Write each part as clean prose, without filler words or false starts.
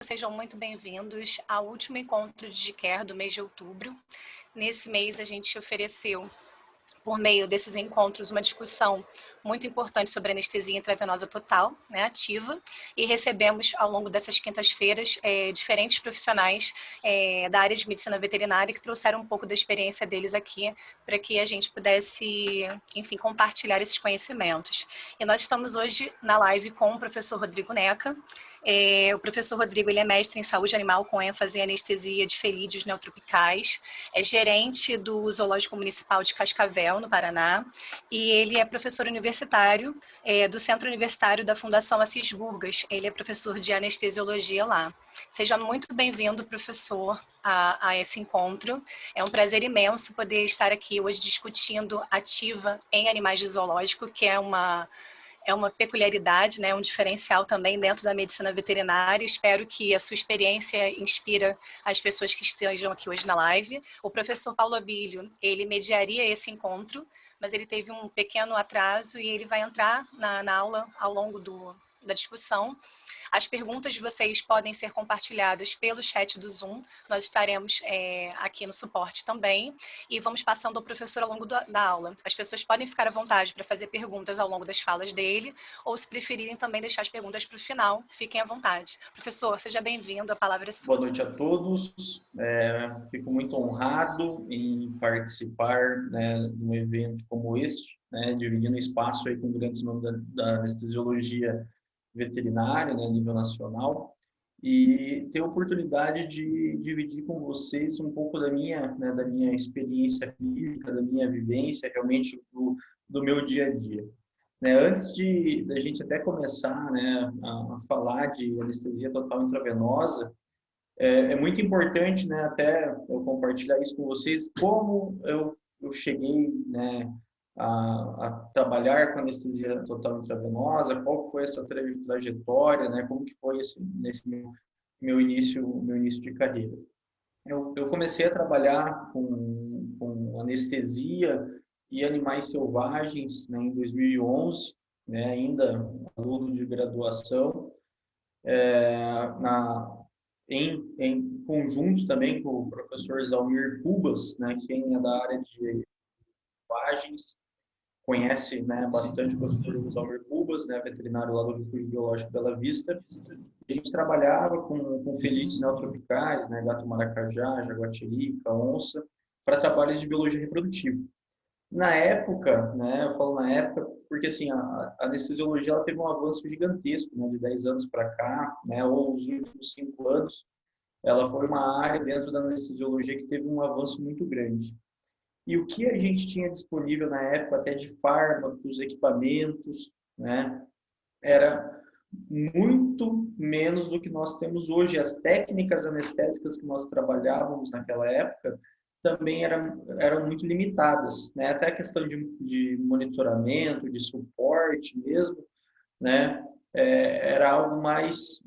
Sejam muito bem-vindos ao último encontro de DICARE do mês de outubro. Nesse mês, a gente ofereceu, por meio desses encontros, uma discussão muito importante sobre anestesia intravenosa total, ativa, e recebemos, ao longo dessas quintas-feiras, diferentes profissionais da área de medicina veterinária que trouxeram um pouco da experiência deles aqui para que a gente pudesse, enfim, compartilhar esses conhecimentos. E nós estamos hoje na live com o professor Rodrigo Neca. O professor Rodrigo ele é mestre em saúde animal com ênfase em anestesia de felídeos neotropicais, é gerente do Zoológico Municipal de Cascavel, no Paraná, e ele é professor universitário do Centro Universitário da Fundação Assis Burgas. Ele é professor de anestesiologia lá. Seja muito bem-vindo, professor, a esse encontro. É um prazer imenso poder estar aqui hoje discutindo ativa em animais de zoológico, que é uma peculiaridade, um diferencial também dentro da medicina veterinária. Espero que a sua experiência inspira as pessoas que estejam aqui hoje na live. O professor Paulo Abílio, ele mediaria esse encontro, mas ele teve um pequeno atraso e ele vai entrar na aula ao longo da discussão. As perguntas de vocês podem ser compartilhadas pelo chat do Zoom. Nós estaremos aqui no suporte também e vamos passando ao professor ao longo da aula. As pessoas podem ficar à vontade para fazer perguntas ao longo das falas dele ou, se preferirem, também deixar as perguntas para o final, fiquem à vontade. Professor, seja bem-vindo, a palavra é sua. Boa noite a todos. Fico muito honrado em participar de um evento como este, dividindo espaço aí com grandes nomes da anestesiologia veterinária, a nível nacional, e ter a oportunidade de dividir com vocês um pouco da minha experiência clínica, da minha vivência, realmente do meu dia a dia. Antes da gente até começar a falar de anestesia total intravenosa, é muito importante, até eu compartilhar isso com vocês, como eu cheguei, a trabalhar com anestesia total intravenosa, qual foi essa trajetória, como que foi nesse meu início de carreira. Eu comecei a trabalhar com anestesia e animais selvagens, em 2011, ainda aluno de graduação, em conjunto também com o professor Zalmir Cubas, quem é da área de selvagens, conhece bastante o professor Zalmir Cubas, veterinário lá do Refúgio Biológico Bela Vista. A gente trabalhava com felídeos neotropicais, gato maracajá, jaguatirica, onça, para trabalhos de biologia reprodutiva. Na época, eu falo na época porque assim, a anestesiologia ela teve um avanço gigantesco, de 10 anos para cá, ou os últimos 5 anos, ela foi uma área dentro da anestesiologia que teve um avanço muito grande. E o que a gente tinha disponível na época, até de fármacos, equipamentos, era muito menos do que nós temos hoje. As técnicas anestésicas que nós trabalhávamos naquela época também eram muito limitadas, até a questão de monitoramento, de suporte mesmo, era algo mais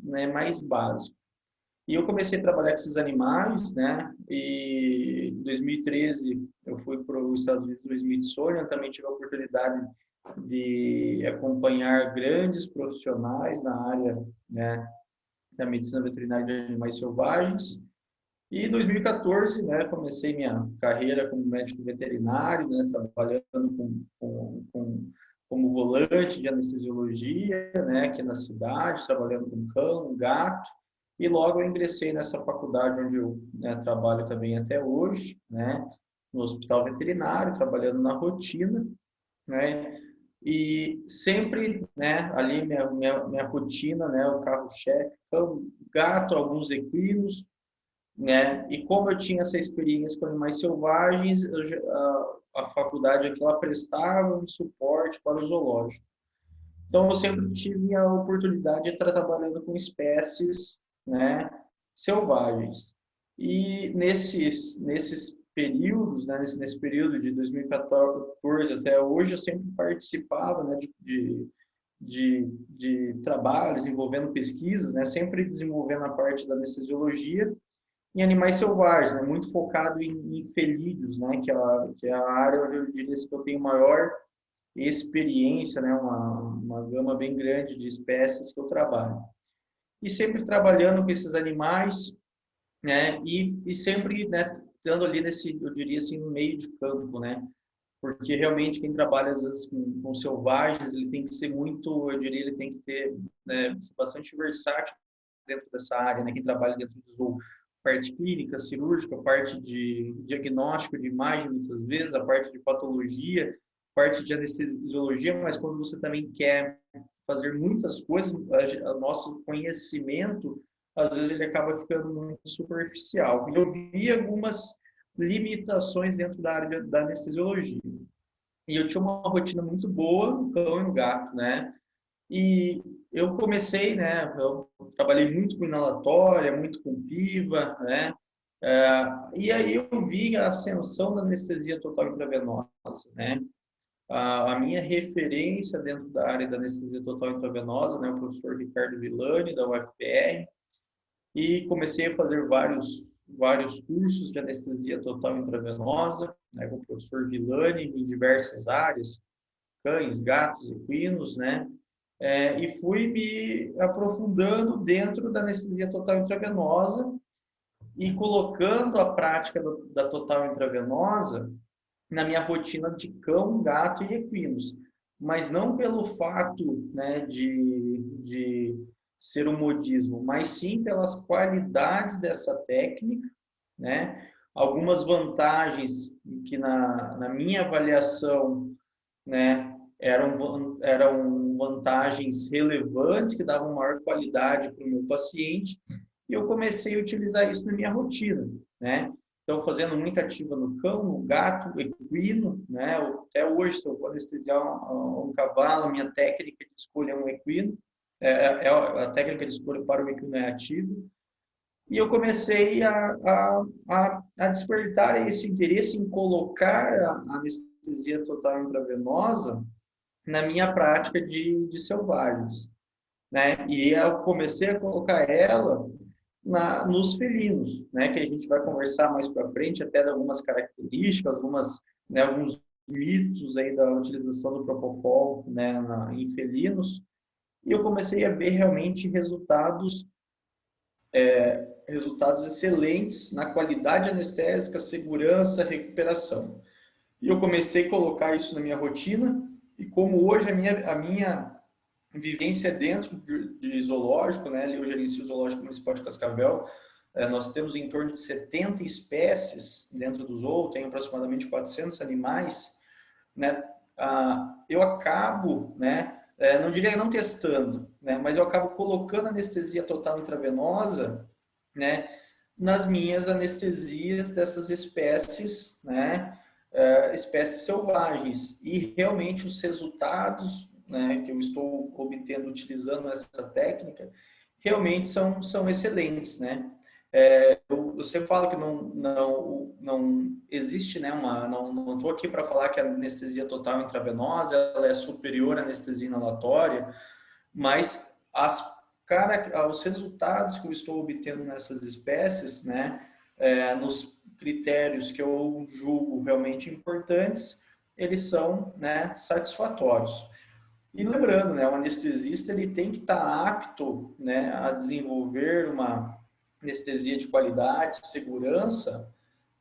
básico. E eu comecei a trabalhar com esses animais, e em 2013 eu fui para os Estados Unidos no Smithsonian, também tive a oportunidade de acompanhar grandes profissionais na área, da medicina veterinária de animais selvagens. E em 2014, comecei minha carreira como médico veterinário, trabalhando como volante de anestesiologia, aqui na cidade, trabalhando com cão, gato. E logo eu ingressei nessa faculdade onde eu trabalho também até hoje, no hospital veterinário, trabalhando na rotina, e sempre, ali minha rotina, o carro-chefe, cão, gato, alguns equinos, e como eu tinha essa experiência com animais selvagens, a faculdade aqui ela prestava um suporte para o zoológico. Então eu sempre tive a oportunidade de estar trabalhando com espécies, selvagens. E nesses períodos, nesse período de 2014 até hoje, eu sempre participava, de trabalhos envolvendo pesquisas, sempre desenvolvendo a parte da anestesiologia em animais selvagens, muito focado em felídeos, que é a área onde eu diria que eu tenho maior experiência, uma gama bem grande de espécies que eu trabalho. e sempre trabalhando com esses animais, né? E sempre, né, estando ali nesse, eu diria assim, no meio de campo, né? Porque realmente quem trabalha às vezes com selvagens, ele tem que ser muito, eu diria, ele tem que ter, né, bastante versátil dentro dessa área, né? Quem trabalha dentro do zoo, parte clínica, cirúrgica, parte de diagnóstico de imagem, muitas vezes, a parte de patologia, parte de anestesiologia, mas quando você também quer fazer muitas coisas, o nosso conhecimento, às vezes ele acaba ficando muito superficial. E eu vi algumas limitações dentro da área da anestesiologia. E eu tinha uma rotina muito boa no cão e no gato, né? E eu comecei, né? Eu trabalhei muito com inalatória, muito com piva, né? E aí eu vi a ascensão da anestesia total intravenosa, né? A minha referência dentro da área da anestesia total intravenosa, né? O professor Ricardo Villani, da UFPR, e comecei a fazer vários cursos de anestesia total intravenosa, né? Com o professor Villani, em diversas áreas, cães, gatos, equinos, né? E fui me aprofundando dentro da anestesia total intravenosa e colocando a prática da total intravenosa na minha rotina de cão, gato e equinos. Mas não pelo fato, né, de ser um modismo, mas sim pelas qualidades dessa técnica, né? Algumas vantagens que na minha avaliação, né, eram vantagens relevantes que davam maior qualidade para o meu paciente, e eu comecei a utilizar isso na minha rotina, né? Então, fazendo muita ativa no cão, no gato, equino, né? Até hoje, se eu vou anestesiar um cavalo, a minha técnica de escolha é um equino, a técnica de escolha para o equino é ativo, e eu comecei a despertar esse interesse em colocar a anestesia total intravenosa na minha prática de selvagens, né? E eu comecei a colocar ela nos felinos, né? Que a gente vai conversar mais para frente até de algumas características, né, alguns mitos aí da utilização do Propofol, né, em felinos. E eu comecei a ver realmente resultados excelentes na qualidade anestésica, segurança, recuperação. E eu comecei a colocar isso na minha rotina, e como hoje a minha vivência dentro de zoológico, né? Eu gerencio o Zoológico Municipal de Cascavel, nós temos em torno de 70 espécies dentro do zoo, tem aproximadamente 400 animais, né? Eu acabo, né? Não diria não testando, né? Mas eu acabo colocando anestesia total intravenosa, né? Nas minhas anestesias dessas espécies, né? Espécies selvagens, e realmente os resultados, né, que eu estou obtendo utilizando essa técnica realmente são excelentes, né? Eu sempre falo que não existe, né, não estou aqui para falar que a anestesia total intravenosa ela é superior à anestesia inalatória, mas os resultados que eu estou obtendo nessas espécies, né, nos critérios que eu julgo realmente importantes, eles são, né, satisfatórios. E lembrando, né, o anestesista ele tem que estar apto, né, a desenvolver uma anestesia de qualidade, segurança,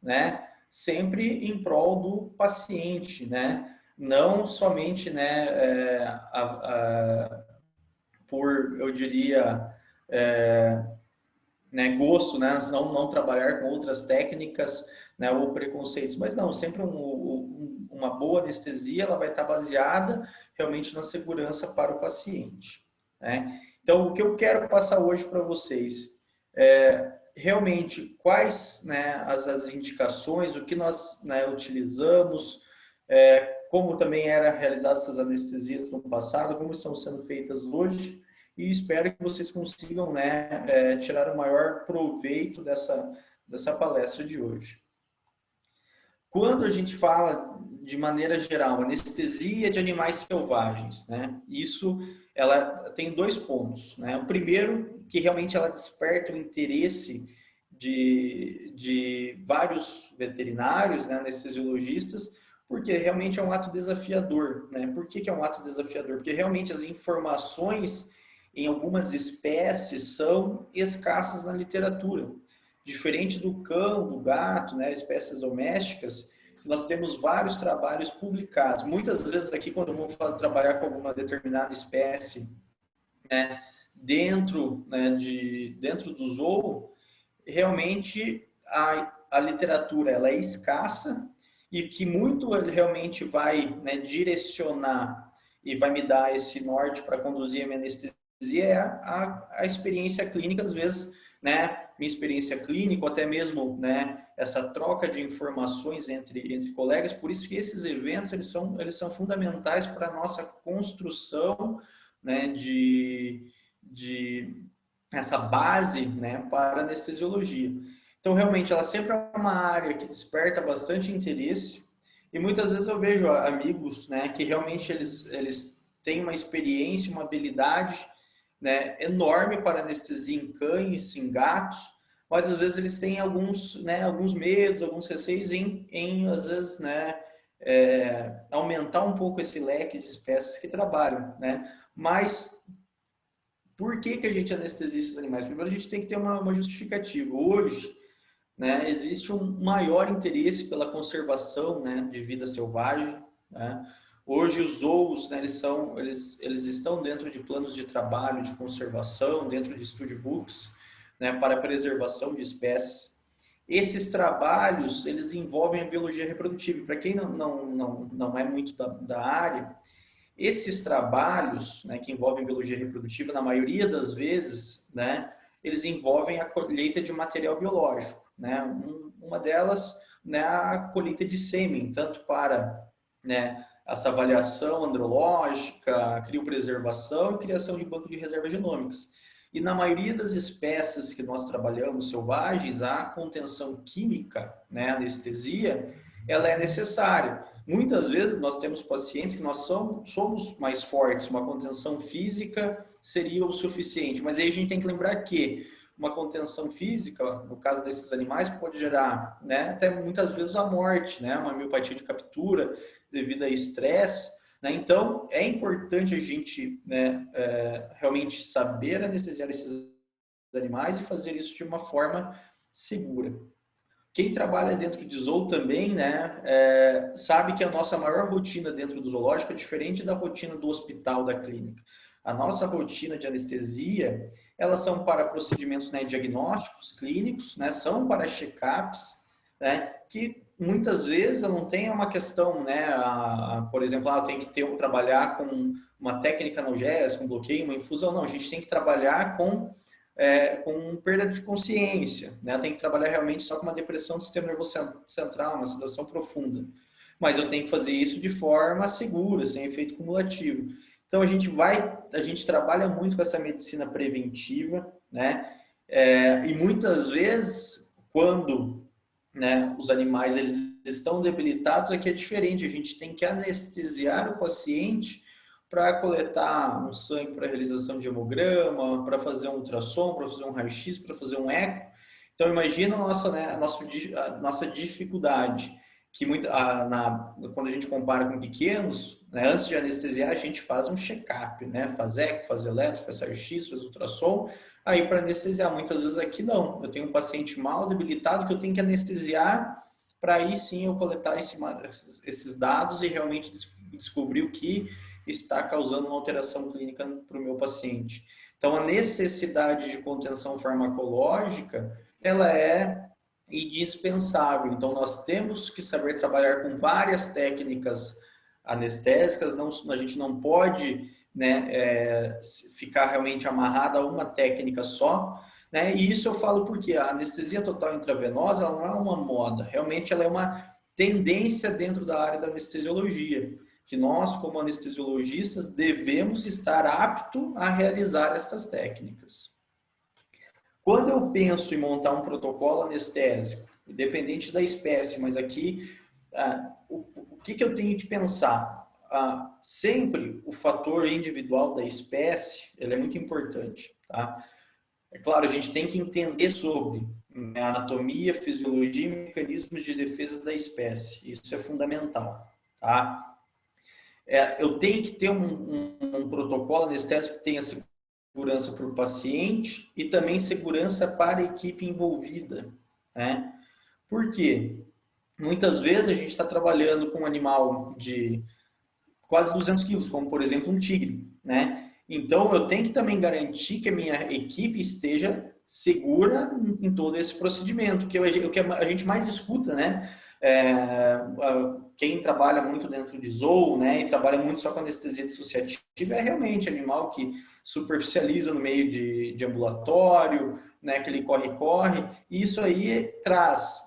né, sempre em prol do paciente, né, não somente, né, por, eu diria, né, gosto, né, não trabalhar com outras técnicas, né, ou preconceitos, mas não, sempre uma boa anestesia ela vai estar baseada realmente na segurança para o paciente, né? Então, o que eu quero passar hoje para vocês é realmente quais, né, as indicações, o que nós, né, utilizamos, como também era realizadas essas anestesias no passado, como estão sendo feitas hoje, e espero que vocês consigam, né, tirar o maior proveito dessa palestra de hoje. Quando a gente fala de maneira geral, anestesia de animais selvagens, né? Isso, ela tem dois pontos, né? O primeiro, que realmente ela desperta o interesse de vários veterinários, né, anestesiologistas, porque realmente é um ato desafiador, né? Por que é um ato desafiador? Porque realmente as informações em algumas espécies são escassas na literatura. Diferente do cão, do gato, né, espécies domésticas, nós temos vários trabalhos publicados. Muitas vezes aqui, quando eu vou trabalhar com alguma determinada espécie, né, dentro do zoo, realmente a literatura ela é escassa e que muito realmente vai, né, direcionar e vai me dar esse norte para conduzir a minha anestesia é a experiência clínica, às vezes, né, minha experiência clínica, ou até mesmo, né, essa troca de informações entre colegas. Por isso que esses eventos eles são fundamentais para a nossa construção, né, de essa base, né, para a anestesiologia. Então, realmente, ela sempre é uma área que desperta bastante interesse e muitas vezes eu vejo amigos, né, que realmente eles têm uma experiência, uma habilidade, né, enorme para anestesia em cães, em gatos, mas às vezes eles têm alguns, né, alguns medos, alguns receios em às vezes, né, aumentar um pouco esse leque de espécies que trabalham, né? Mas por que a gente anestesia esses animais? Primeiro, a gente tem que ter uma justificativa. Hoje, né, existe um maior interesse pela conservação, né, de vida selvagem, né? Hoje os zoos, né, eles estão dentro de planos de trabalho de conservação, dentro de studybooks, né, para a preservação de espécies. Esses trabalhos, eles envolvem a biologia reprodutiva. Para quem não é muito da área, esses trabalhos, né, que envolvem biologia reprodutiva, na maioria das vezes, né, eles envolvem a colheita de material biológico, né? Uma delas, né, a colheita de sêmen, tanto para, né, essa avaliação andrológica, criopreservação e criação de banco de reservas genômicas. E na maioria das espécies que nós trabalhamos selvagens, a contenção química, né, anestesia, ela é necessária. Muitas vezes nós temos pacientes que nós somos mais fortes, uma contenção física seria o suficiente, mas aí a gente tem que lembrar que uma contenção física, no caso desses animais, pode gerar, né, até muitas vezes a morte, né, uma miopatia de captura devido a estresse, né? Então é importante a gente, né, realmente saber anestesiar esses animais e fazer isso de uma forma segura. Quem trabalha dentro de zoo também, né, sabe que a nossa maior rotina dentro do zoológico é diferente da rotina do hospital, da clínica. A nossa rotina de anestesia, elas são para procedimentos, né, diagnósticos clínicos, né, são para check-ups, né, que muitas vezes não tem uma questão, né, por exemplo, tem que trabalhar com uma técnica analgésica, um bloqueio, uma infusão. Não, a gente tem que trabalhar com perda de consciência, né? Tem que trabalhar realmente só com uma depressão do sistema nervoso central, uma sedação profunda. Mas eu tenho que fazer isso de forma segura, sem efeito cumulativo. Então a gente trabalha muito com essa medicina preventiva, né? E muitas vezes, quando, né, os animais eles estão debilitados, aqui é diferente. A gente tem que anestesiar o paciente para coletar um sangue para realização de hemograma, para fazer um ultrassom, para fazer um raio-x, para fazer um eco. Então, imagina a nossa dificuldade, que quando a gente compara com pequenos, né, antes de anestesiar, a gente faz um check-up, né, faz eco, faz eletro, faz raio-x, faz ultrassom, aí para anestesiar. Muitas vezes aqui não, eu tenho um paciente mal debilitado que eu tenho que anestesiar, para aí sim eu coletar esses dados e realmente descobrir o que está causando uma alteração clínica para o meu paciente. Então, a necessidade de contenção farmacológica, ela é indispensável. Então, nós temos que saber trabalhar com várias técnicas anestésicas, a gente não pode, né, ficar realmente amarrado a uma técnica só, né? E isso eu falo porque a anestesia total intravenosa, ela não é uma moda, realmente ela é uma tendência dentro da área da anestesiologia, que nós, como anestesiologistas, devemos estar aptos a realizar estas técnicas. Quando eu penso em montar um protocolo anestésico, independente da espécie, mas aqui, o que eu tenho que pensar? Sempre o fator individual da espécie, ele é muito importante, tá? É claro, a gente tem que entender sobre, né, anatomia, fisiologia e mecanismos de defesa da espécie. Isso é fundamental, tá? Eu tenho que ter um protocolo anestésico que tenha segurança para o paciente e também segurança para a equipe envolvida, né? Por quê? Muitas vezes a gente está trabalhando com um animal de quase 200 quilos, como por exemplo um tigre, né? Então eu tenho que também garantir que a minha equipe esteja segura em todo esse procedimento, que o que a gente mais escuta, né? Quem trabalha muito dentro de zoo, né, e trabalha muito só com anestesia dissociativa, é realmente animal que superficializa no meio de ambulatório, né, que ele corre, e isso aí traz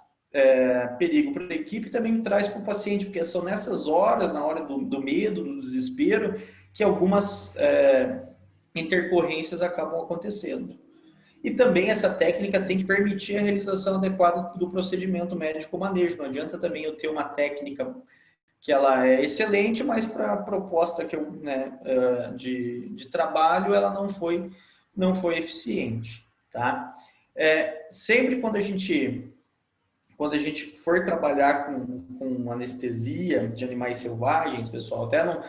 perigo para a equipe e também traz para o paciente, porque são nessas horas, na hora do medo, do desespero, que algumas intercorrências acabam acontecendo. E também essa técnica tem que permitir a realização adequada do procedimento médico-manejo. Não adianta também eu ter uma técnica que ela é excelente, mas para a proposta que eu, né, de trabalho, ela não foi eficiente. Tá? Sempre quando a gente for trabalhar com anestesia de animais selvagens, pessoal, até não,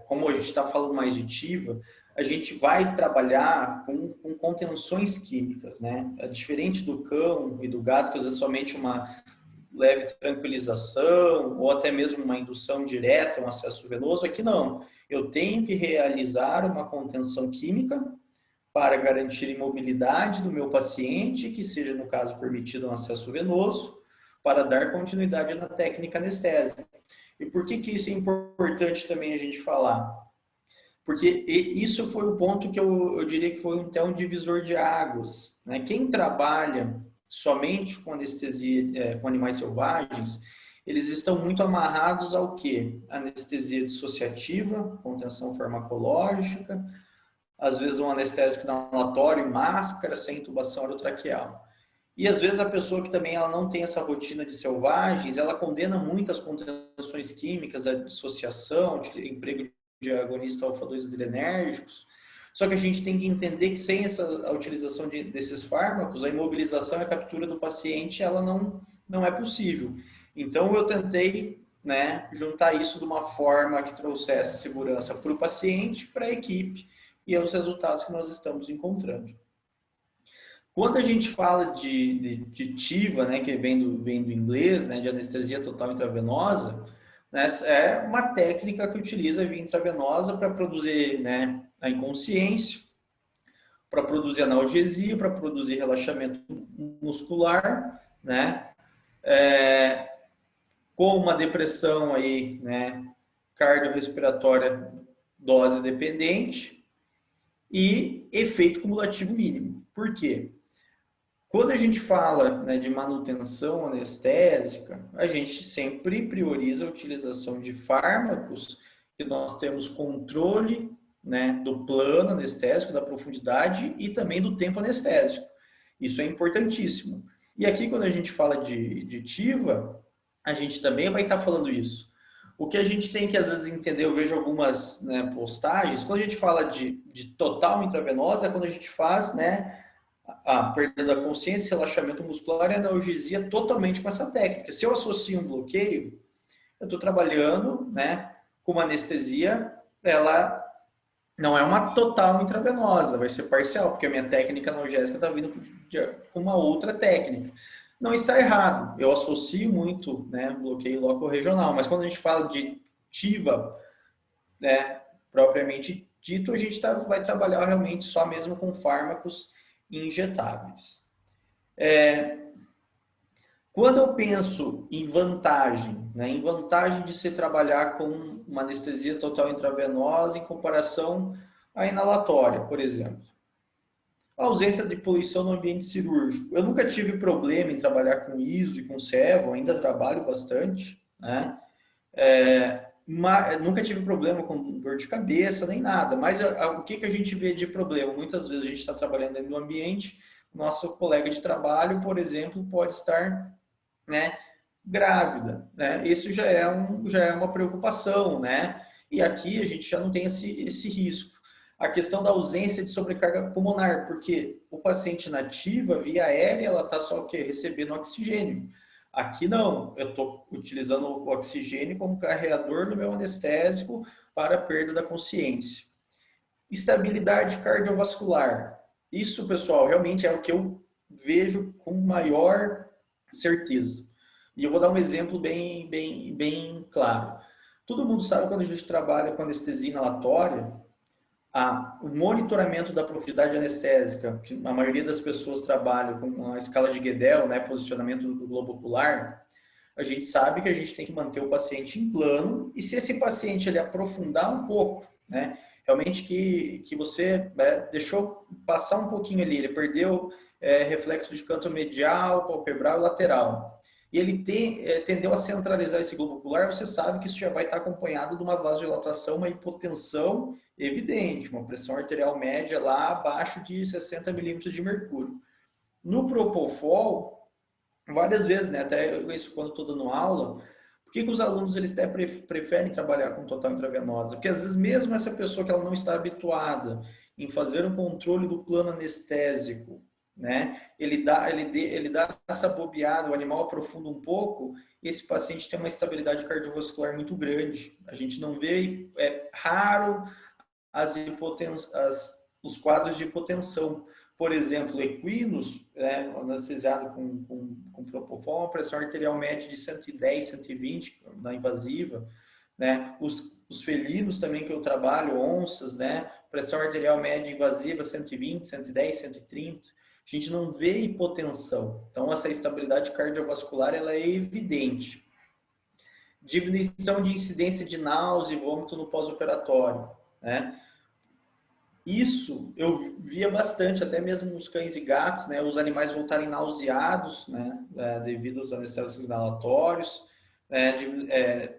como a gente está falando mais de TIVA, a gente vai trabalhar com contenções químicas, né? É diferente do cão e do gato, que às vezes somente uma leve tranquilização ou até mesmo uma indução direta, um acesso venoso. Aqui não. Eu tenho que realizar uma contenção química para garantir imobilidade do meu paciente, que seja, no caso, permitido um acesso venoso, para dar continuidade na técnica anestésica. E por que isso é importante também a gente falar? Porque isso foi o ponto que eu diria que foi até um divisor de águas, né? Quem trabalha somente com anestesia, com animais selvagens, eles estão muito amarrados ao quê? Anestesia dissociativa, contenção farmacológica, às vezes um anestésico inalatório, máscara, sem intubação orotraqueal. E às vezes a pessoa que também ela não tem essa rotina de selvagens, ela condena muito as contenções químicas, a dissociação, de emprego de agonista alfa-2 adrenérgicos. Só que a gente tem que entender que sem a utilização desses fármacos, a imobilização e a captura do paciente, ela não é possível. Então eu tentei, né, juntar isso de uma forma que trouxesse segurança para o paciente, para a equipe, e é os resultados que nós estamos encontrando. Quando a gente fala de TIVA, né, que vem do inglês, né, de anestesia total intravenosa, né, é uma técnica que utiliza a via intravenosa para produzir, né, a inconsciência, para produzir analgesia, para produzir relaxamento muscular, né, com uma depressão aí, né, cardiorrespiratória dose dependente e efeito cumulativo mínimo. Por quê? Quando a gente fala, né, de manutenção anestésica, a gente sempre prioriza a utilização de fármacos que nós temos controle, né, do plano anestésico, da profundidade e também do tempo anestésico. Isso é importantíssimo. E aqui, quando a gente fala de TIVA, a gente também vai estar falando isso. O que a gente tem que, às vezes, entender, eu vejo algumas, né, postagens, quando a gente fala de total intravenosa, é quando a gente faz, né, a perda da consciência, relaxamento muscular e analgesia totalmente com essa técnica. Se eu associo um bloqueio, eu estou trabalhando, né, com uma anestesia, ela não é uma total intravenosa, vai ser parcial, porque a minha técnica analgésica está vindo com uma outra técnica. Não está errado, eu associo muito, né, bloqueio loco-regional, mas quando a gente fala de TIVA, né, propriamente dito, a gente vai trabalhar realmente só mesmo com fármacos injetáveis. Quando eu penso em vantagem, né, em vantagem de se trabalhar com uma anestesia total intravenosa em comparação à inalatória, por exemplo. A ausência de poluição no ambiente cirúrgico. Eu nunca tive problema em trabalhar com ISO e com SEVO, ainda trabalho bastante, né? Nunca tive problema com dor de cabeça, nem nada. Mas o que a gente vê de problema? Muitas vezes a gente está trabalhando no ambiente, nosso colega de trabalho, por exemplo, pode estar, né, grávida, né? Isso já é uma preocupação, né? E aqui a gente já não tem esse risco. A questão da ausência de sobrecarga pulmonar, porque o paciente nativa, via aérea, ela está só o quê? Recebendo oxigênio. Aqui não, eu estou utilizando o oxigênio como carreador do meu anestésico para a perda da consciência. Estabilidade cardiovascular. Isso, pessoal, realmente é o que eu vejo com maior certeza. E eu vou dar um exemplo bem claro. Todo mundo sabe quando a gente trabalha com anestesia inalatória, o monitoramento da profundidade anestésica, que a maioria das pessoas trabalha com a escala de Guedel, né, posicionamento do globo ocular, a gente sabe que a gente tem que manter o paciente em plano, e se esse paciente ele aprofundar um pouco, né, realmente que você deixou passar um pouquinho ali, ele perdeu reflexo de canto medial, palpebral e lateral, e ele tendeu a centralizar esse globo ocular, você sabe que isso já vai estar acompanhado de uma vasodilatação, uma hipotensão evidente, uma pressão arterial média lá abaixo de 60 milímetros de mercúrio. No Propofol, várias vezes, né, até isso quando estou dando aula, por que os alunos eles até preferem trabalhar com total intravenosa? Porque às vezes mesmo essa pessoa que ela não está habituada em fazer o controle do plano anestésico, né, ele dá essa bobeada, o animal aprofunda um pouco, e esse paciente tem uma estabilidade cardiovascular muito grande. A gente não vê, é raro os quadros de hipotensão. Por exemplo, equinos, anestesiado com Propofol, uma pressão arterial média de 110, 120 na invasiva. Né? Os felinos também que eu trabalho, onças, né? Pressão arterial média invasiva 120, 110, 130. A gente não vê hipotensão. Então, essa estabilidade cardiovascular ela é evidente. Diminuição de incidência de náusea e vômito no pós-operatório, né? Isso eu via bastante, até mesmo nos cães e gatos, né? Os animais voltarem nauseados, né? Devido aos anestésicos inalatórios,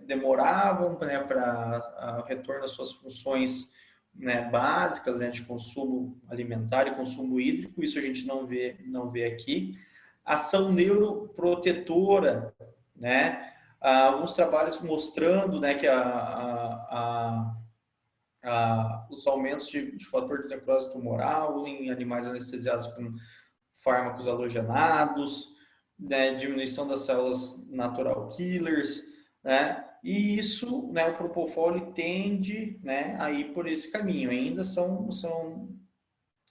demoravam, né, para retorno às suas funções, né, básicas, né, de consumo alimentar e consumo hídrico. Isso a gente não vê aqui. Ação neuroprotetora, né? Alguns trabalhos mostrando, né, que os aumentos de fator de necrose tumoral em animais anestesiados com fármacos halogenados, né, diminuição das células natural killers, né, e isso, né, o Propofol tende, né, a ir por esse caminho. Ainda são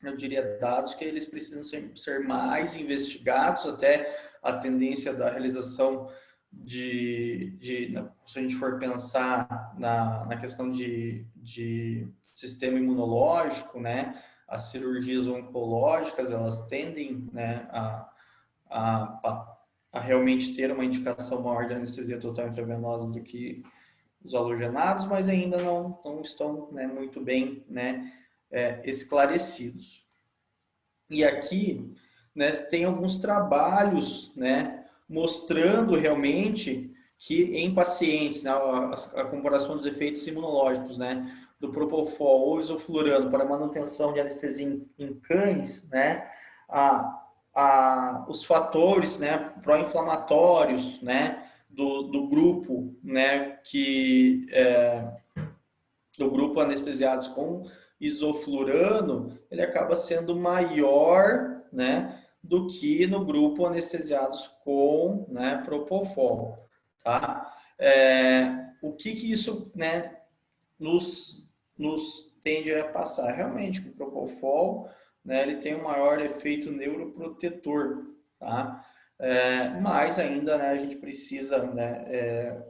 eu diria, dados que eles precisam ser mais investigados, até a tendência da realização se a gente for pensar na questão de sistema imunológico, né, as cirurgias oncológicas, elas tendem, né, a realmente ter uma indicação maior de anestesia total intravenosa do que os halogenados, mas ainda não estão, né, muito bem, né, esclarecidos. E aqui, né, tem alguns trabalhos, né, mostrando realmente que em pacientes, né, a comparação dos efeitos imunológicos, né, do Propofol ou isoflurano para manutenção de anestesia em cães, né, os fatores, né, pró-inflamatórios, né, do grupo, né, do grupo anestesiados com isoflurano, ele acaba sendo maior, né, do que no grupo anestesiados com, né, Propofol, tá? O que isso, né, nos tende a passar? Realmente, com o Propofol, né, ele tem um maior efeito neuroprotetor, tá? Mas ainda, né, a gente precisa, né,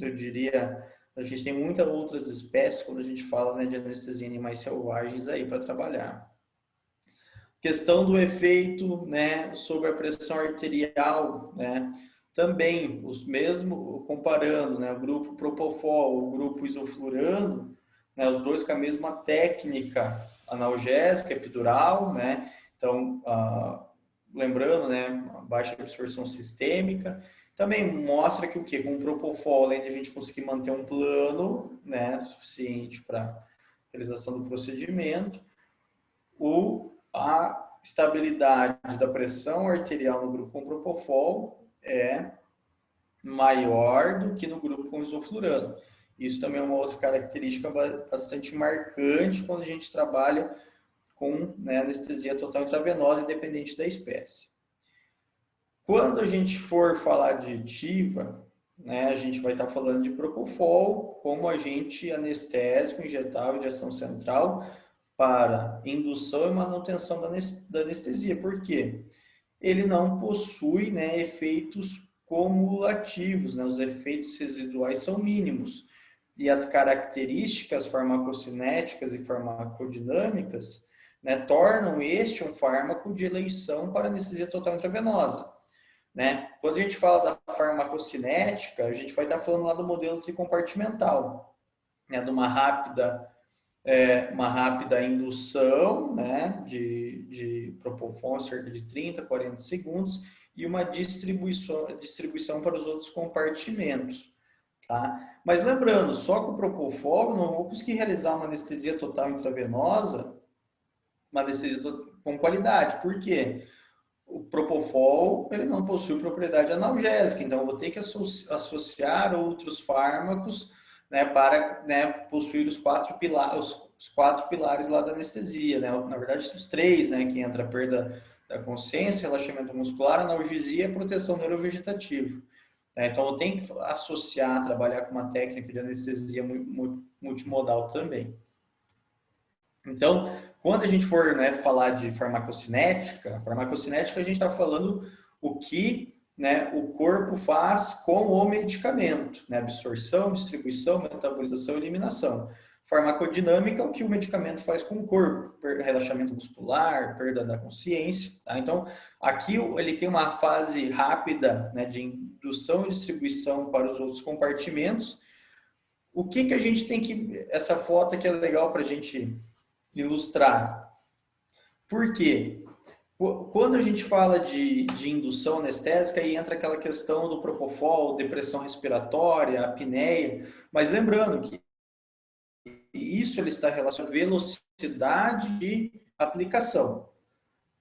eu diria, a gente tem muitas outras espécies quando a gente fala, né, de anestesia em animais selvagens aí para trabalhar. Questão do efeito, né, sobre a pressão arterial, né, também os mesmos, comparando, né, o grupo Propofol, o grupo isoflurano, né, os dois com a mesma técnica analgésica, epidural, né, então, lembrando, né, baixa absorção sistêmica. Também mostra que o quê? Com o Propofol, além de a gente conseguir manter um plano, né, suficiente para realização do procedimento, a estabilidade da pressão arterial no grupo com Propofol é maior do que no grupo com isoflurano. Isso também é uma outra característica bastante marcante quando a gente trabalha com, né, anestesia total intravenosa, independente da espécie. Quando a gente for falar de TIVA, né, a gente vai estar falando de Propofol como agente anestésico injetável de ação central para indução e manutenção da anestesia. Por quê? Ele não possui, né, efeitos cumulativos, né? Os efeitos residuais são mínimos. E as características farmacocinéticas e farmacodinâmicas, né, tornam este um fármaco de eleição para anestesia total intravenosa. Né? Quando a gente fala da farmacocinética, a gente vai estar falando lá do modelo tricompartimental, né, de uma rápida indução, né, de Propofol, cerca de 30, 40 segundos, e uma distribuição para os outros compartimentos. Tá? Mas lembrando, só com o Propofol não vou conseguir realizar uma anestesia total intravenosa, uma anestesia com qualidade. Por quê? O Propofol ele não possui propriedade analgésica, então eu vou ter que associar outros fármacos, né, para, né, possuir os quatro pilares lá da anestesia, né? Na verdade, os três, né, que entra a perda da consciência, relaxamento muscular, analgesia e proteção neurovegetativa. Então, eu tenho que associar, trabalhar com uma técnica de anestesia multimodal também. Então, quando a gente for, né, falar de farmacocinética a gente está falando o que, né, o corpo faz com o medicamento, né, absorção, distribuição, metabolização e eliminação. Farmacodinâmica, o que o medicamento faz com o corpo, relaxamento muscular, perda da consciência. Tá? Então, aqui ele tem uma fase rápida, né, de indução e distribuição para os outros compartimentos. O que a gente tem que... Essa foto aqui é legal para a gente ilustrar. Por quê? Quando a gente fala de indução anestésica, aí entra aquela questão do Propofol, depressão respiratória, apneia, mas lembrando que isso ele está relacionado à velocidade de aplicação.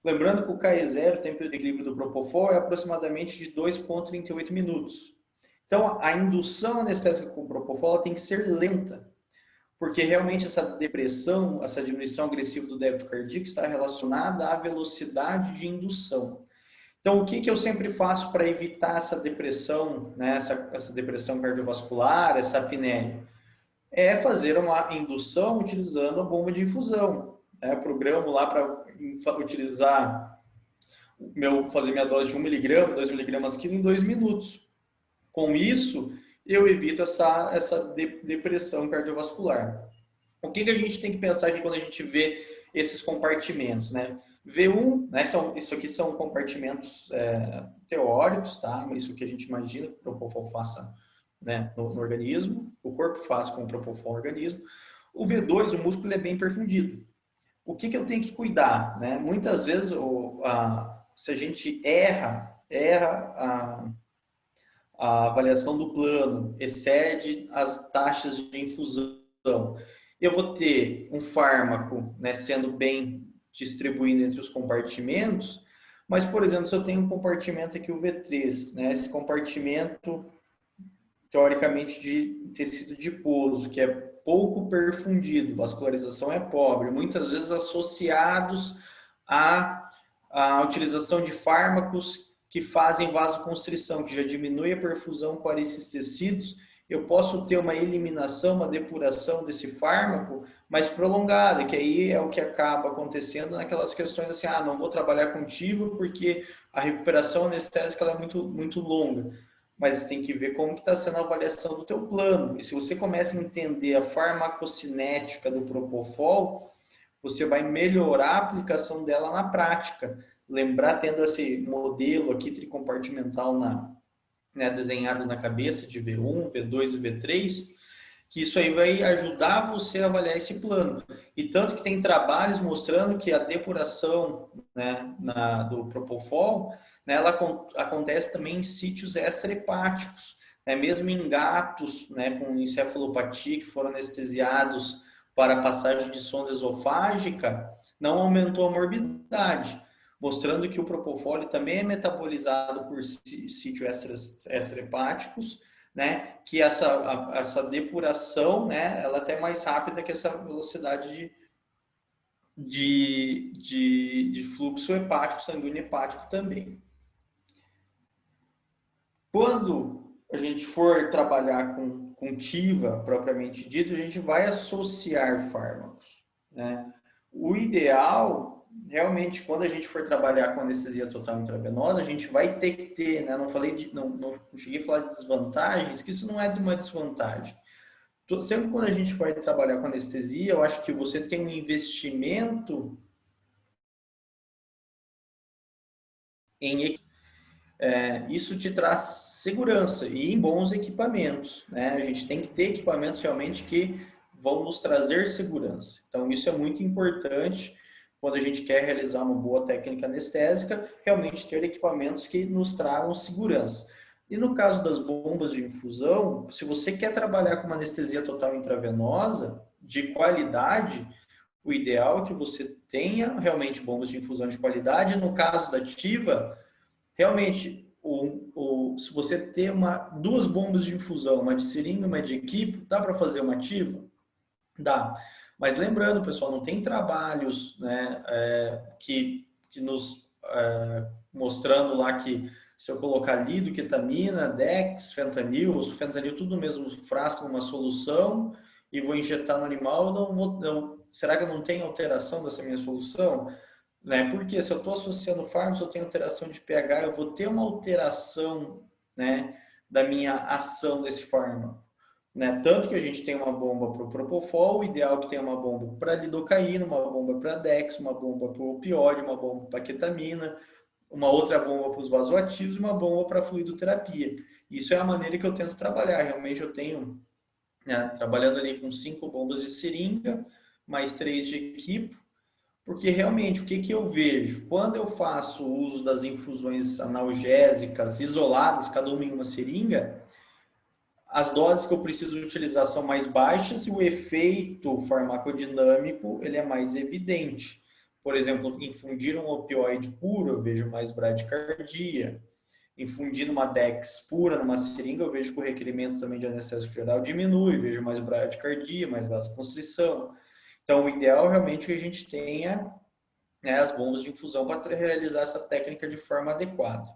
Lembrando que o KE0, o tempo de equilíbrio do Propofol, é aproximadamente de 2,38 minutos. Então, a indução anestésica com o Propofol tem que ser lenta, porque realmente essa depressão, essa diminuição agressiva do débito cardíaco está relacionada à velocidade de indução. Então, o que eu sempre faço para evitar essa depressão, né, essa depressão cardiovascular, essa apneia? É fazer uma indução utilizando a bomba de infusão. Né? Programo lá para utilizar, fazer minha dose de 1 mg, 2 mg quilo em 2 minutos. Com isso, eu evito essa depressão cardiovascular. O que a gente tem que pensar aqui quando a gente vê esses compartimentos, né? V1, né, isso aqui são compartimentos teóricos, tá? Isso que a gente imagina que o Propofol faça, né, no organismo, o corpo faz com o Propofol no organismo. O V2, o músculo é bem perfundido. O que eu tenho que cuidar, né? Muitas vezes, se a gente erra a avaliação do plano, excede as taxas de infusão, eu vou ter um fármaco, né, sendo bem distribuído entre os compartimentos, mas, por exemplo, se eu tenho um compartimento aqui, o V3, né, esse compartimento, teoricamente, de tecido adiposo, que é pouco perfundido, vascularização é pobre, muitas vezes associados à utilização de fármacos que fazem vasoconstrição, que já diminui a perfusão para esses tecidos, eu posso ter uma eliminação, uma depuração desse fármaco mais prolongada, que aí é o que acaba acontecendo naquelas questões assim, não vou trabalhar contigo porque a recuperação anestésica ela é muito longa. Mas tem que ver como que está sendo a avaliação do teu plano. E se você começa a entender a farmacocinética do Propofol, você vai melhorar a aplicação dela na prática. Lembrar, tendo esse modelo aqui tricompartimental né, desenhado na cabeça de V1, V2 e V3, que isso aí vai ajudar você a avaliar esse plano. E tanto que tem trabalhos mostrando que a depuração, né, do Propofol, né, ela acontece também em sítios extrahepáticos, né, mesmo em gatos, né, com encefalopatia que foram anestesiados para a passagem de sonda esofágica, não aumentou a morbidade, mostrando que o Propofol também é metabolizado por sítios extrahepáticos, né, que essa depuração, né, ela é até mais rápida que essa velocidade de fluxo hepático, sanguíneo hepático também. Quando a gente for trabalhar com TIVA, propriamente dito, a gente vai associar fármacos, né? O ideal, realmente, quando a gente for trabalhar com anestesia total intravenosa, a gente vai ter que ter, né? Não cheguei a falar de desvantagens, que isso não é de uma desvantagem. Sempre quando a gente vai trabalhar com anestesia, eu acho que você tem um investimento em isso te traz segurança e em bons equipamentos, né? A gente tem que ter equipamentos realmente que vão nos trazer segurança. Então, isso é muito importante quando a gente quer realizar uma boa técnica anestésica, realmente ter equipamentos que nos tragam segurança. E no caso das bombas de infusão, se você quer trabalhar com uma anestesia total intravenosa de qualidade, o ideal é que você tenha realmente bombas de infusão de qualidade. No caso da ativa, realmente, se você ter duas bombas de infusão, uma de seringa e uma de equipe, dá para fazer uma ativa? Dá. Mas lembrando, pessoal, não tem trabalhos, né, que nos mostrando lá que se eu colocar lidoketamina, Dex, fentanil, ou fentanil tudo no mesmo frasco, uma solução, e vou injetar no animal, será que eu não tenho alteração dessa minha solução? Né? Porque se eu estou associando fármacos, eu tenho alteração de pH, eu vou ter uma alteração, né, da minha ação desse fármaco. Né? Tanto que a gente tem uma bomba para o Propofol, o ideal é que tenha uma bomba para lidocaína, uma bomba para Dex, uma bomba para o opioide, uma bomba para ketamina, uma outra bomba para os vasoativos e uma bomba para fluidoterapia. Isso é a maneira que eu tento trabalhar. Realmente eu tenho, né, trabalhando ali com 5 bombas de seringa, mais 3 de equipo, porque realmente o que eu vejo? Quando eu faço uso das infusões analgésicas isoladas, cada uma em uma seringa, as doses que eu preciso utilizar são mais baixas e o efeito farmacodinâmico ele é mais evidente. Por exemplo, infundir um opioide puro, eu vejo mais bradicardia. Infundindo uma Dex pura numa seringa, eu vejo que o requerimento também de anestésico geral diminui, vejo mais bradicardia, mais vasoconstrição. Então, o ideal realmente é que a gente tenha, né, as bombas de infusão para realizar essa técnica de forma adequada.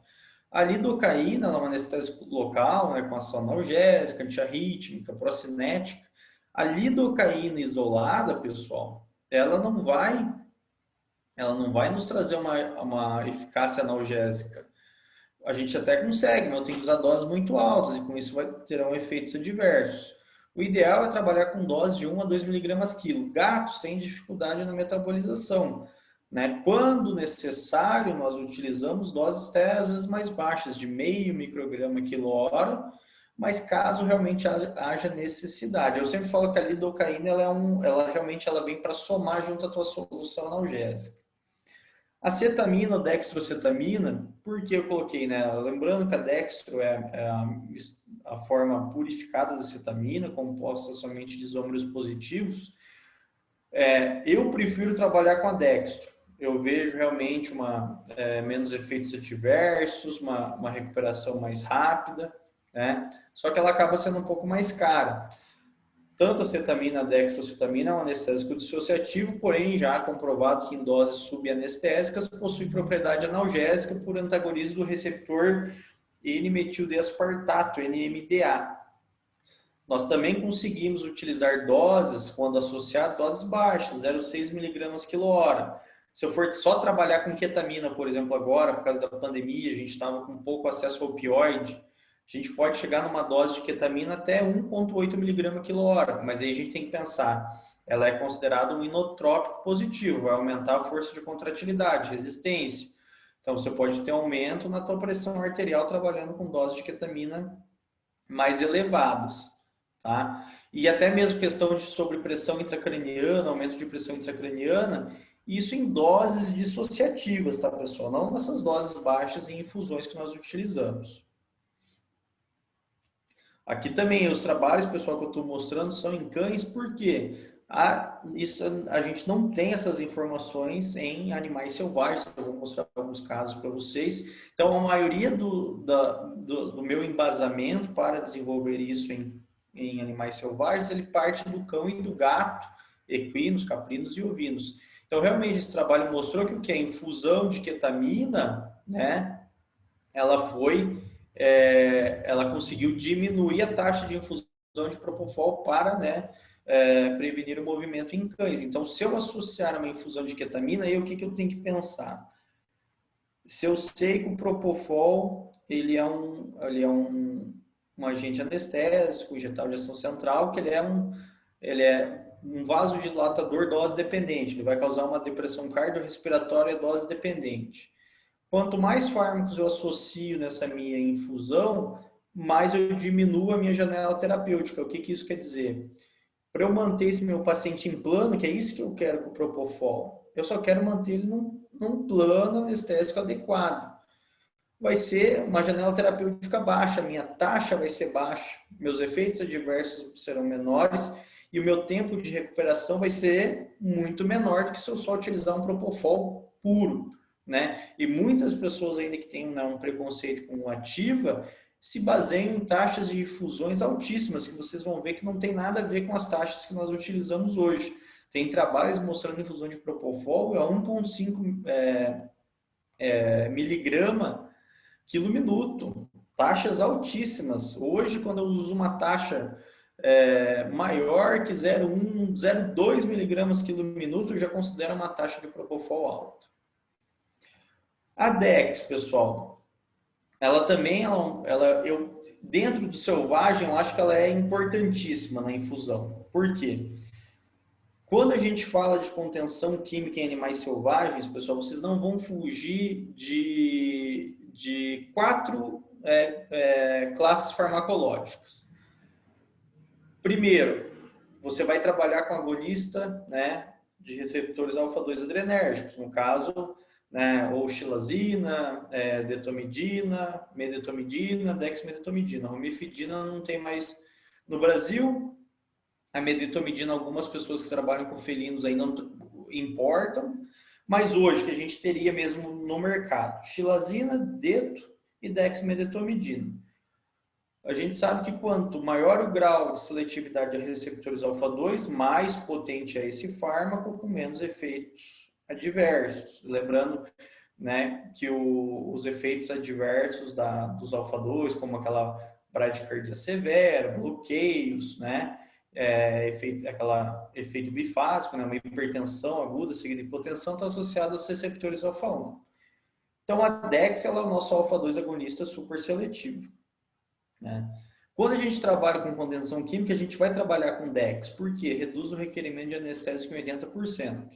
A lidocaína ela é uma anestésico local, né, com ação analgésica, antiarrítmica, procinética. A lidocaína isolada, pessoal, ela não vai nos trazer uma eficácia analgésica. A gente até consegue, mas eu tenho que usar doses muito altas e com isso terão efeitos adversos. O ideal é trabalhar com doses de 1 a 2 miligramas quilo. Gatos têm dificuldade na metabolização. Né? Quando necessário, nós utilizamos doses até às vezes mais baixas, de meio micrograma quilo-hora, mas caso realmente haja necessidade. Eu sempre falo que a lidocaína ela realmente ela vem para somar junto à tua solução analgésica. A cetamina ou dextrocetamina, por que eu coloquei nela? Lembrando que a dextro é a forma purificada da cetamina, composta somente de isômeros positivos. Eu prefiro trabalhar com a dextro. Eu vejo realmente menos efeitos adversos, uma recuperação mais rápida, né? Só que ela acaba sendo um pouco mais cara. Tanto a cetamina, a dextrocetamina é um anestésico dissociativo, porém já comprovado que em doses subanestésicas possui propriedade analgésica por antagonismo do receptor N-metil-D-aspartato, NMDA. Nós também conseguimos utilizar doses, quando associadas, doses baixas, 0,6 miligramas quilo-hora. Se eu for só trabalhar com ketamina, por exemplo, agora, por causa da pandemia, a gente estava com pouco acesso ao opioide, a gente pode chegar numa dose de ketamina até 1,8 miligramas quilo-hora, mas aí a gente tem que pensar, ela é considerada um inotrópico positivo, vai aumentar a força de contratilidade, resistência. Então, você pode ter aumento na tua pressão arterial trabalhando com doses de ketamina mais elevadas. Tá? E até mesmo questão sobre pressão intracraniana, aumento de pressão intracraniana, isso em doses dissociativas, tá, pessoal? Não nessas doses baixas em infusões que nós utilizamos. Aqui também os trabalhos, pessoal, que eu estou mostrando são em cães, porque a gente não tem essas informações em animais selvagens. Eu vou mostrar alguns casos para vocês. Então, a maioria do meu embasamento para desenvolver isso em animais selvagens, ele parte do cão e do gato, equinos, caprinos e ovinos. Então, realmente, esse trabalho mostrou que o que é infusão de ketamina, né, ela conseguiu diminuir a taxa de infusão de propofol para, né, prevenir o movimento em cães. Então, se eu associar uma infusão de ketamina, aí o que eu tenho que pensar? Se eu sei que o Propofol ele é um agente anestésico, injetável de ação central, que ele é um vasodilatador dose dependente, ele vai causar uma depressão cardiorrespiratória dose dependente. Quanto mais fármacos eu associo nessa minha infusão, mais eu diminuo a minha janela terapêutica. O que isso quer dizer? Para eu manter esse meu paciente em plano, que é isso que eu quero com o Propofol, eu só quero manter ele num plano anestésico adequado. Vai ser uma janela terapêutica baixa, a minha taxa vai ser baixa, meus efeitos adversos serão menores e o meu tempo de recuperação vai ser muito menor do que se eu só utilizar um Propofol puro, né? E muitas pessoas ainda que têm um preconceito com ativa se baseiam em taxas de infusões altíssimas, que vocês vão ver que não tem nada a ver com as taxas que nós utilizamos hoje. Tem trabalhos mostrando infusão de Propofol a 1,5 miligrama quilo minuto, taxas altíssimas. Hoje, quando eu uso uma taxa maior que 0,1, 0,2 miligramas quilo minuto, eu já considero uma taxa de Propofol alta. A Dex, pessoal, ela também, dentro do selvagem, eu acho que ela é importantíssima na infusão. Por quê? Quando a gente fala de contenção química em animais selvagens, pessoal, vocês não vão fugir de 4 classes farmacológicas. Primeiro, você vai trabalhar com agonista, né, de receptores alfa-2 adrenérgicos, no caso, né, ou xilazina, detomidina, medetomidina, dexmedetomidina. A romifidina não tem mais no Brasil. A medetomidina, algumas pessoas que trabalham com felinos aí não importam, mas hoje que a gente teria mesmo no mercado, xilazina, deto e dexmedetomidina. A gente sabe que quanto maior o grau de seletividade a receptores alfa-2, mais potente é esse fármaco, com menos efeitos adversos. Lembrando, né, que os efeitos adversos dos alfa-2, como aquela bradicardia severa, bloqueios, né, efeito bifásico, né, uma hipertensão aguda seguida de hipotensão, está associado aos receptores alfa-1. Então, a DEX ela é o nosso alfa-2 agonista super seletivo, né? Quando a gente trabalha com contenção química, a gente vai trabalhar com DEX, porque reduz o requerimento de anestésico em 80%.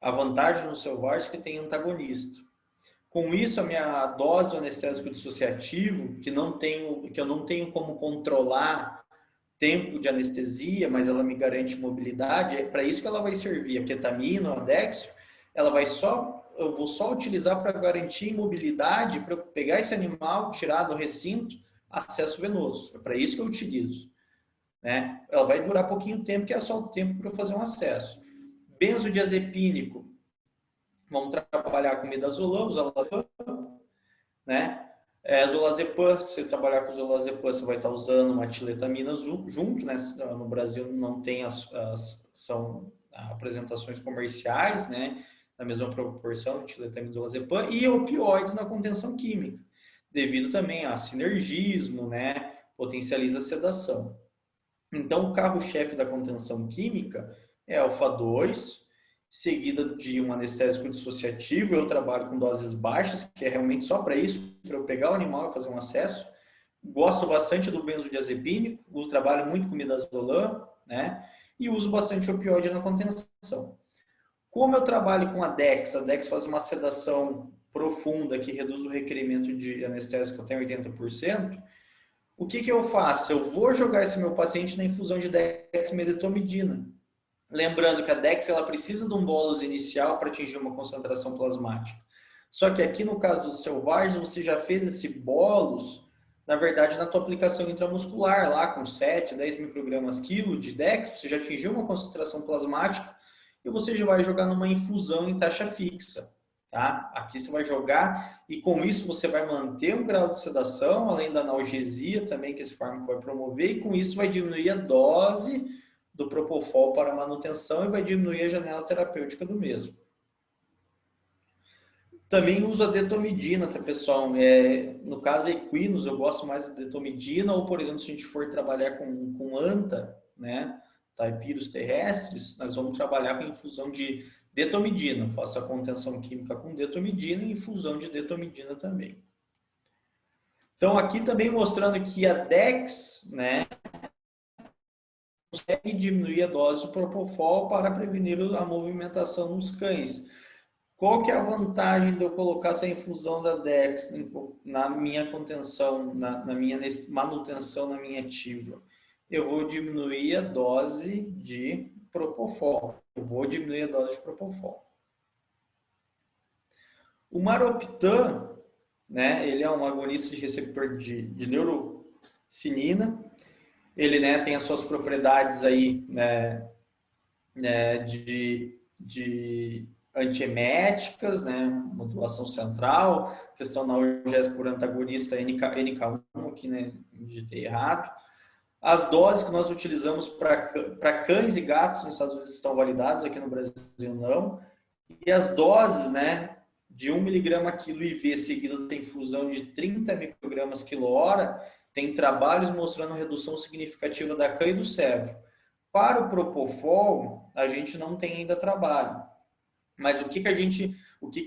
A vantagem no selvagem é que tem antagonista. Com isso, a minha dose anestésico dissociativo, que eu não tenho como controlar tempo de anestesia, mas ela me garante mobilidade, é para isso que ela vai servir. A ketamina, a Dextro, eu vou só utilizar para garantir mobilidade, para pegar esse animal, tirar do recinto, acesso venoso. É para isso que eu utilizo, né? Ela vai durar pouquinho tempo, que é só o tempo para eu fazer um acesso. Benzodiazepínico, vamos trabalhar com midazolam, zolazepam, né? Zolazepam, se você trabalhar com zolazepam, você vai estar usando uma tiletamina junto, né? No Brasil não tem são apresentações comerciais, né? Na mesma proporção, tiletamina e zolazepam, e opioides na contenção química, devido também a sinergismo, né? Potencializa a sedação. Então, o carro-chefe da contenção química é alfa-2, seguida de um anestésico dissociativo. Eu trabalho com doses baixas, que é realmente só para isso, para eu pegar o animal e fazer um acesso. Gosto bastante do benzodiazepínico, trabalho muito com midazolam, né? E uso bastante opioide na contenção. Como eu trabalho com a Dex faz uma sedação profunda que reduz o requerimento de anestésico até 80%. O que eu faço? Eu vou jogar esse meu paciente na infusão de dexmedetomidina. Lembrando que a Dex ela precisa de um bolus inicial para atingir uma concentração plasmática. Só que aqui no caso dos selvagens, você já fez esse bolus, na verdade, na tua aplicação intramuscular, lá com 7, 10 microgramas quilo de Dex, você já atingiu uma concentração plasmática e você já vai jogar numa infusão em taxa fixa. Tá? Aqui você vai jogar e com isso você vai manter um grau de sedação, além da analgesia também que esse fármaco vai promover, e com isso vai diminuir a dose do Propofol para manutenção e vai diminuir a janela terapêutica do mesmo. Também uso a detomidina, tá, pessoal? No caso equinos, eu gosto mais da detomidina, ou, por exemplo, se a gente for trabalhar com anta, né? taipirus terrestres, nós vamos trabalhar com infusão de detomidina. Faço a contenção química com detomidina e infusão de detomidina também. Então, aqui também mostrando que a Dex, né, consegue diminuir a dose de propofol para prevenir a movimentação nos cães. Qual que é a vantagem de eu colocar essa infusão da Dex na minha contenção, na minha manutenção, na minha ativa? Eu vou diminuir a dose de propofol. O Maroptan, né, ele é um agonista de receptor de neurocinina. Ele, né, tem as suas propriedades aí, né, de antieméticas, né, modulação central, questão analgésica por antagonista NK1, aqui, né, digitei errado. As doses que nós utilizamos para cães e gatos nos Estados Unidos estão validadas, aqui no Brasil não. E as doses, né, de 1 mg quilo IV seguido da infusão de 30 microgramas quilo-hora, tem trabalhos mostrando redução significativa da cã e do cérebro. Para o propofol, a gente não tem ainda trabalho. Mas o que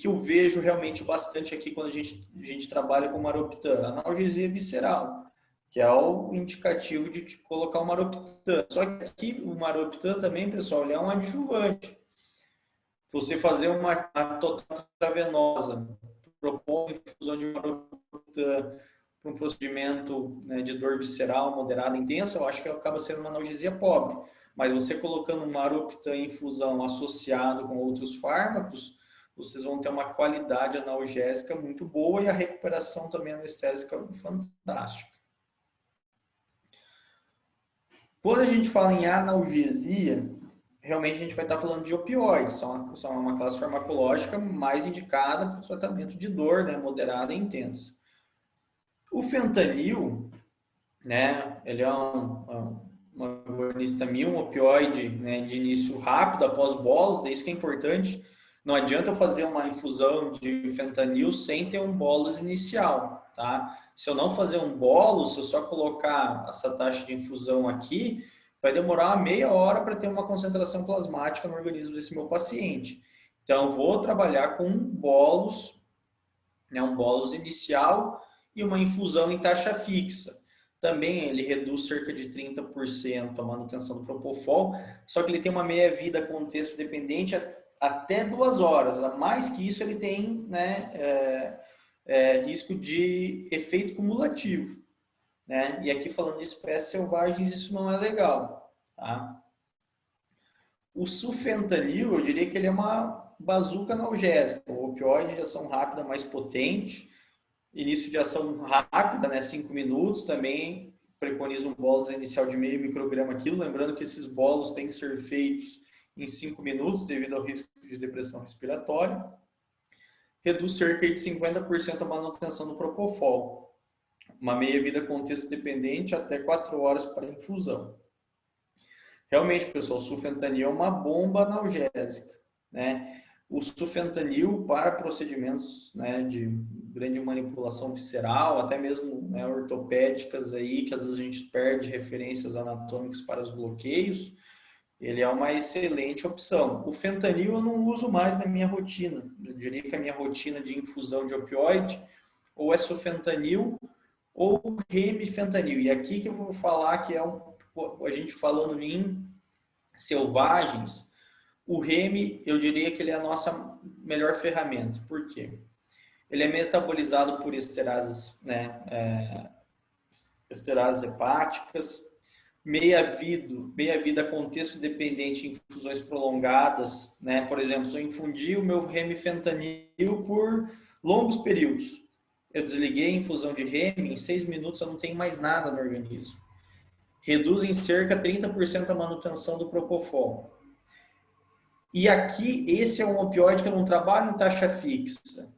eu vejo realmente bastante aqui quando a gente trabalha com Maroptan? Analgesia visceral, que é o indicativo de colocar o Maroptan. Só que aqui o Maroptan também, pessoal, ele é um adjuvante. Você fazer uma total intravenosa, propor infusão de Maroptan para um procedimento, né, de dor visceral moderada intensa, eu acho que acaba sendo uma analgesia pobre. Mas você colocando Maroptan em infusão associado com outros fármacos, vocês vão ter uma qualidade analgésica muito boa e a recuperação também anestésica fantástica. Quando a gente fala em analgesia, realmente a gente vai estar falando de opioides, são uma classe farmacológica mais indicada para o tratamento de dor, né, moderada e intensa. O fentanil, né, ele é um agonista um opioide, né, de início rápido após bolos, isso que é importante. Não adianta eu fazer uma infusão de fentanil sem ter um bolus inicial, tá? Se eu não fazer um bolus, se eu só colocar essa taxa de infusão aqui, vai demorar meia hora para ter uma concentração plasmática no organismo desse meu paciente. Então, eu vou trabalhar com um bolus, né, um bolus inicial e uma infusão em taxa fixa. Também ele reduz cerca de 30% a manutenção do propofol, só que ele tem uma meia-vida contexto dependente até 2 horas. A mais que isso, ele tem, né, risco de efeito cumulativo. Né? E aqui falando de espécies selvagens, isso não é legal. Tá? O sulfentanil, eu diria que ele é uma bazuca analgésica, o opioide de ação rápida mais potente, início de ação rápida, né, 5 minutos, também preconiza um bolus inicial de 0,5 micrograma quilo, lembrando que esses bolos têm que ser feitos em 5 minutos devido ao risco de depressão respiratória. Reduz cerca de 50% a manutenção do propofol. Uma meia-vida contexto dependente até 4 horas para infusão. Realmente, pessoal, o sulfentanil é uma bomba analgésica, né? O sulfentanil para procedimentos, né, de grande manipulação visceral, até mesmo, né, ortopédicas aí, que às vezes a gente perde referências anatômicas para os bloqueios, ele é uma excelente opção. O fentanil eu não uso mais na minha rotina. Eu diria que a minha rotina de infusão de opioide ou é sulfentanil ou remifentanil. E aqui que eu vou falar que é a gente falando em selvagens, o remi, eu diria que ele é a nossa melhor ferramenta. Por quê? Ele é metabolizado por esterases, né, esterases hepáticas, meia-vida contexto dependente em infusões prolongadas, né? Por exemplo, se eu infundi o meu remifentanil por longos períodos, eu desliguei a infusão de remi, em 6 minutos eu não tenho mais nada no organismo. Reduz em cerca de 30% a manutenção do propofol. E aqui, esse é um opioide que eu não trabalho em taxa fixa.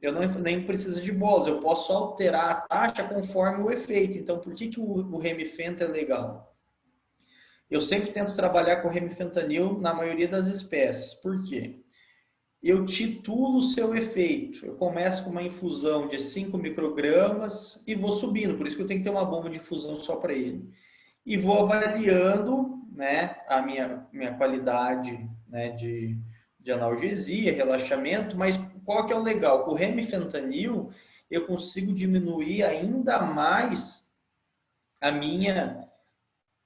Eu nem preciso de bolos, eu posso alterar a taxa conforme o efeito. Então, por que o remifenta é legal? Eu sempre tento trabalhar com remifentanil na maioria das espécies. Por quê? Eu titulo o seu efeito. Eu começo com uma infusão de 5 microgramas e vou subindo. Por isso que eu tenho que ter uma bomba de infusão só para ele. e vou avaliando, né, a minha qualidade, né, de analgesia, relaxamento, mas qual que é o legal? Com o remifentanil, eu consigo diminuir ainda mais a minha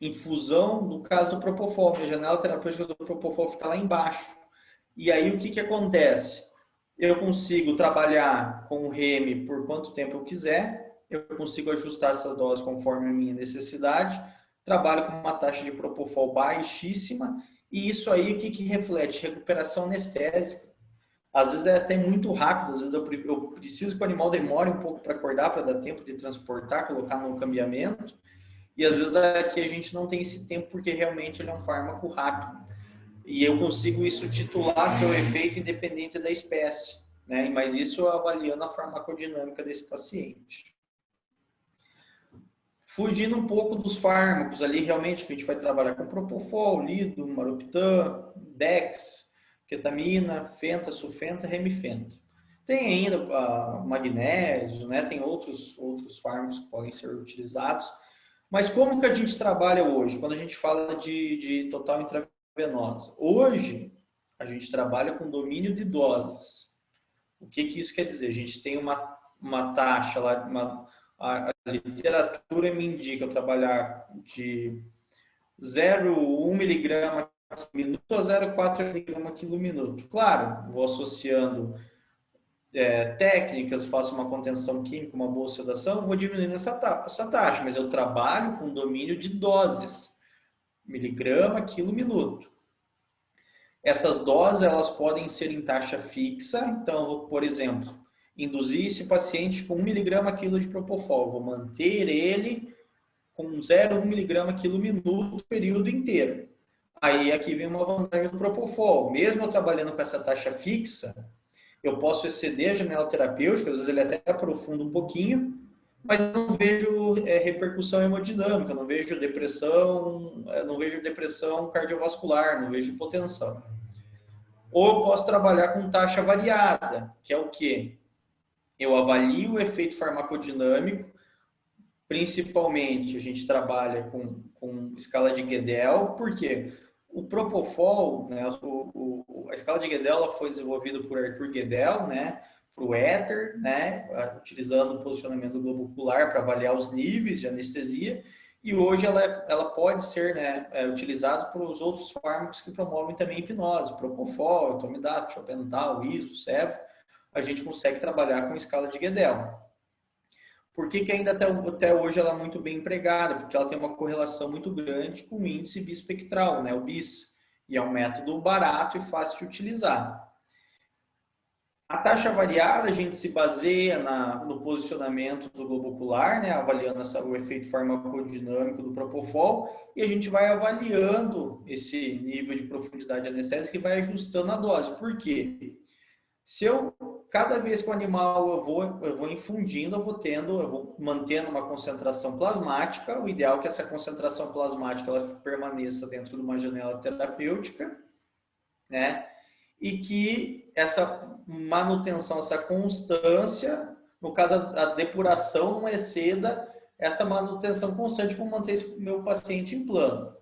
infusão, no caso do Propofol, a janela terapêutica do Propofol fica lá embaixo. E aí o que acontece? Eu consigo trabalhar com o REME por quanto tempo eu quiser, eu consigo ajustar essa dose conforme a minha necessidade, trabalho com uma taxa de Propofol baixíssima, e isso aí o que reflete? Recuperação anestésica. Às vezes é até muito rápido, às vezes eu preciso que o animal demore um pouco para acordar, para dar tempo de transportar, colocar no cambiamento, e às vezes aqui a gente não tem esse tempo porque realmente ele é um fármaco rápido. E eu consigo isso titular seu efeito independente da espécie, né? Mas isso avaliando a farmacodinâmica desse paciente. Fugindo um pouco dos fármacos ali, realmente, que a gente vai trabalhar com Propofol, Lido, Maroptan, Dex, ketamina, Fenta, Sufenta, Remifenta. Tem ainda magnésio, né? Tem outros fármacos que podem ser utilizados. Mas como que a gente trabalha hoje, quando a gente fala de total intravenosa? Hoje, a gente trabalha com domínio de doses. O que isso quer dizer? A gente tem uma taxa lá, a literatura me indica eu trabalhar de 0,1 miligrama por minuto a 0,4 miligrama quilo minuto. Claro, vou associando técnicas, faço uma contenção química, uma boa sedação, vou diminuindo essa taxa, mas eu trabalho com domínio de doses, miligrama, quilo, minuto. Essas doses, elas podem ser em taxa fixa, então, vou, por exemplo, induzir esse paciente com 1 miligrama quilo de Propofol, vou manter ele com 0,1 miligrama quilo minuto o período inteiro. Aí aqui vem uma vantagem do Propofol, mesmo eu trabalhando com essa taxa fixa, eu posso exceder a janela terapêutica, às vezes ele até aprofunda um pouquinho, mas eu não vejo repercussão hemodinâmica, não vejo depressão cardiovascular, não vejo hipotensão. Ou eu posso trabalhar com taxa variada, que é o quê? Eu avalio o efeito farmacodinâmico, principalmente a gente trabalha com escala de Guedel, porque o Propofol, né, a escala de Guedel ela foi desenvolvida por Arthur Guedel, né, para o éter, né, utilizando o posicionamento do globo ocular para avaliar os níveis de anestesia, e hoje ela pode ser, né, utilizada por os outros fármacos que promovem também hipnose, Propofol, Etomidato, Chopental, Iso, Sevo, a gente consegue trabalhar com escala de Guedel. Por que ainda até hoje ela é muito bem empregada? Porque ela tem uma correlação muito grande com o índice bispectral, né, o BIS, e é um método barato e fácil de utilizar. A taxa variada, a gente se baseia no posicionamento do globo ocular, né, avaliando o efeito farmacodinâmico do Propofol, e a gente vai avaliando esse nível de profundidade anestésica e vai ajustando a dose. Por quê? Cada vez que o animal eu vou infundindo, eu vou mantendo uma concentração plasmática. O ideal é que essa concentração plasmática ela permaneça dentro de uma janela terapêutica, né? E que essa manutenção, essa constância, no caso a depuração não exceda essa manutenção constante para manter esse meu paciente em plano.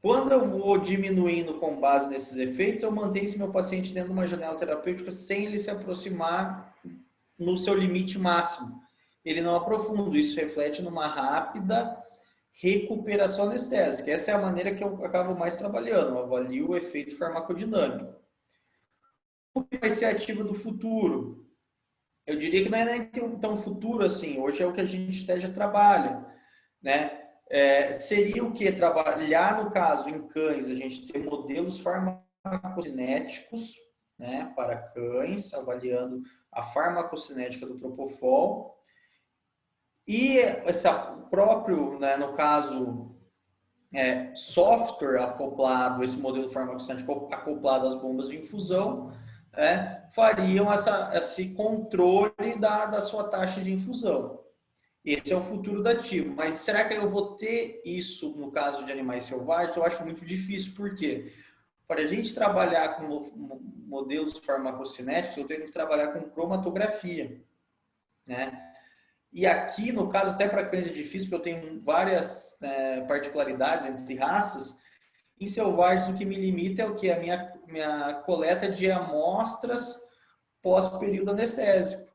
Quando eu vou diminuindo com base nesses efeitos, eu mantenho esse meu paciente dentro de uma janela terapêutica sem ele se aproximar no seu limite máximo. Ele não aprofunda, isso reflete numa rápida recuperação anestésica. Essa é a maneira que eu acabo mais trabalhando, eu avalio o efeito farmacodinâmico. O que vai ser ativo do futuro? Eu diria que não é nem tão futuro assim, hoje é o que a gente até já trabalha, né? Seria o que? Trabalhar, no caso, em cães, a gente tem modelos farmacocinéticos, né, para cães, avaliando a farmacocinética do Propofol. E esse próprio, né, no caso, software acoplado, esse modelo farmacocinético acoplado às bombas de infusão, fariam esse controle da sua taxa de infusão. Esse é o futuro do ativo. Mas será que eu vou ter isso no caso de animais selvagens? Eu acho muito difícil. Por quê? Para a gente trabalhar com modelos farmacocinéticos, eu tenho que trabalhar com cromatografia, né? E aqui, no caso, até para cães é difícil, porque eu tenho várias particularidades entre raças. Em selvagens, o que me limita é o que? A minha coleta de amostras pós-período anestésico,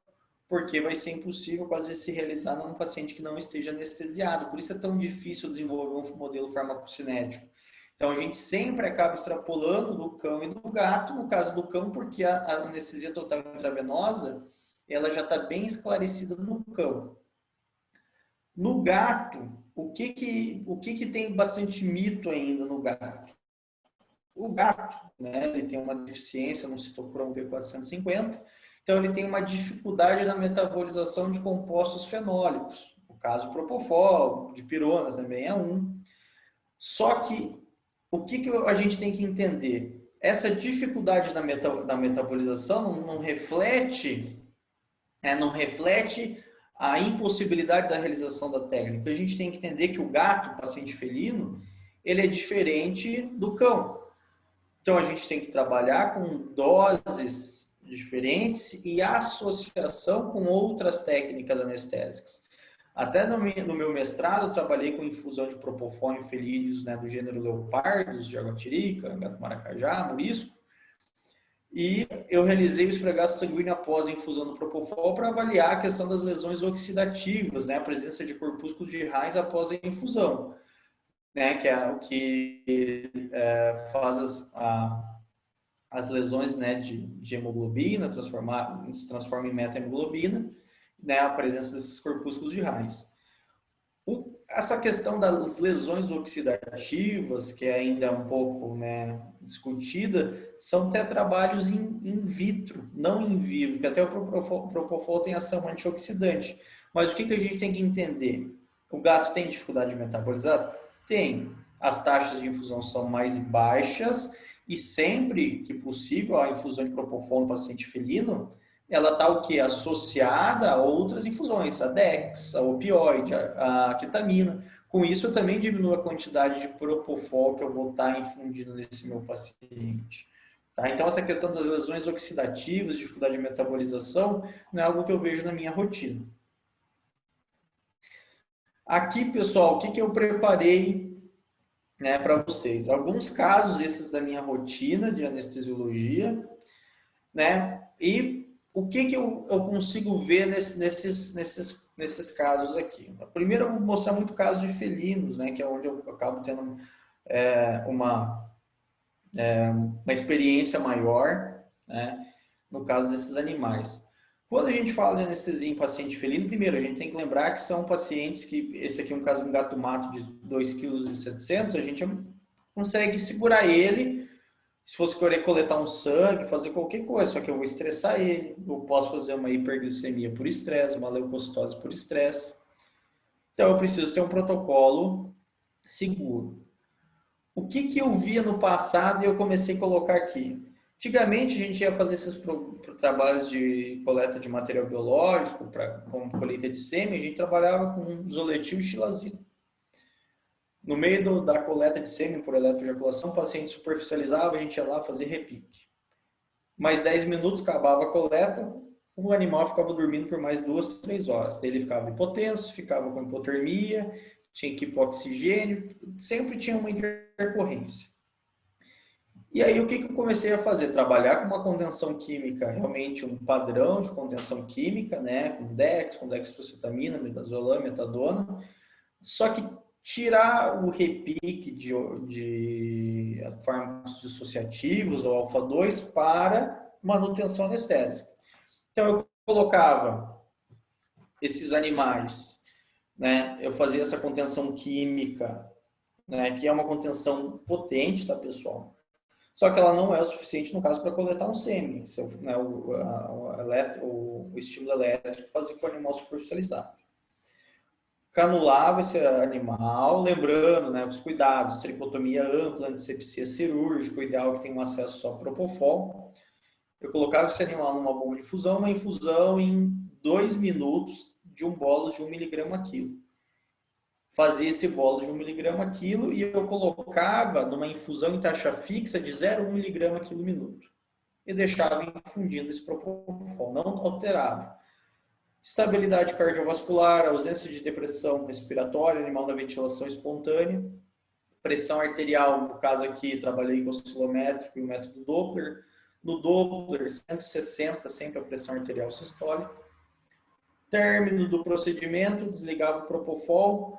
porque vai ser impossível quase de se realizar num paciente que não esteja anestesiado. Por isso é tão difícil desenvolver um modelo farmacocinético. Então, a gente sempre acaba extrapolando do cão e do gato, no caso do cão, porque a anestesia total intravenosa, ela já está bem esclarecida no cão. No gato, o que tem bastante mito ainda no gato? O gato, né, ele tem uma deficiência no citocromo P450, então ele tem uma dificuldade na metabolização de compostos fenólicos. O caso Propofol, dipirona também é um. Só que o que a gente tem que entender? Essa dificuldade da metabolização não reflete a impossibilidade da realização da técnica. A gente tem que entender que o gato, o paciente felino, ele é diferente do cão. Então, a gente tem que trabalhar com doses diferentes e associação com outras técnicas anestésicas. Até no meu mestrado, eu trabalhei com infusão de propofol em felídeos, né, do gênero leopardos, jaguatirica, gato maracajá, morisco. E eu realizei o esfregaço sanguíneo após a infusão do propofol para avaliar a questão das lesões oxidativas, né, a presença de corpúsculos de raiz após a infusão, né, que é o que faz as lesões, né, de hemoglobina, se transforma em meta-hemoglobina, né, a presença desses corpúsculos de raiz. Essa questão das lesões oxidativas, que é ainda um pouco, né, discutida, são até trabalhos in vitro, não in vivo, que até o propofol tem ação antioxidante. Mas o que a gente tem que entender? O gato tem dificuldade de metabolizar? Tem. As taxas de infusão são mais baixas e sempre que possível a infusão de propofol no paciente felino, ela está o quê? Associada a outras infusões, a Dex, a opioide, a ketamina. Com isso, eu também diminuo a quantidade de propofol que eu vou estar infundindo nesse meu paciente. Tá? Então, essa questão das lesões oxidativas, dificuldade de metabolização, não é algo que eu vejo na minha rotina. Aqui, pessoal, o que eu preparei, né, para vocês? Alguns casos, esses da minha rotina de anestesiologia, né? E o que eu consigo ver nesses casos aqui? Primeiro, eu vou mostrar muito caso de felinos, né? Que é onde eu acabo tendo uma experiência maior, né? No caso desses animais. Quando a gente fala de anestesia em paciente felino, primeiro, a gente tem que lembrar que são pacientes que, esse aqui é um caso de um gato mato de 2,7 kg, a gente consegue segurar ele, se fosse querer coletar um sangue, fazer qualquer coisa, só que eu vou estressar ele, eu posso fazer uma hiperglicemia por estresse, uma leucocitose por estresse. Então, eu preciso ter um protocolo seguro. O que eu via no passado e eu comecei a colocar aqui? Antigamente, a gente ia fazer esses trabalhos de coleta de material biológico, como colheita de sêmen, a gente trabalhava com Zoletil e Xilazina. No meio da coleta de sêmen por eletroejaculação, o paciente superficializava, a gente ia lá fazer repique. Mais 10 minutos, acabava a coleta, o animal ficava dormindo por mais 2, 3 horas. Daí ele ficava hipotenso, ficava com hipotermia, tinha que ir para oxigênio, sempre tinha uma intercorrência. E aí o que eu comecei a fazer? Trabalhar com uma contenção química, realmente um padrão de contenção química, né? Com Dex, com dextrocetamina, midazolam, metadona. Só que tirar o repique de fármacos dissociativos ou alfa-2 para manutenção anestésica. Então, eu colocava esses animais, né? Eu fazia essa contenção química, né? Que é uma contenção potente, tá, pessoal? Só que ela não é o suficiente, no caso, para coletar um sêmen. Né? O estímulo elétrico fazia com o animal superficializado. Canulava esse animal, lembrando, né, os cuidados, tricotomia ampla, antisepsia cirúrgica, o ideal é que tenha um acesso só a propofol. Eu colocava esse animal numa bomba de infusão, uma infusão em 2 minutos de um bolos de 1 mg a quilo. Fazia esse bolo de 1 mg a quilo e eu colocava numa infusão em taxa fixa de 0,1 mg a quilo minuto. E deixava infundindo esse propofol, não alterava. Estabilidade cardiovascular, ausência de depressão respiratória, animal na ventilação espontânea. Pressão arterial, no caso aqui, trabalhei com oscilométrico e o método Doppler. No Doppler, 160, sempre a pressão arterial sistólica. Término do procedimento, desligava o Propofol,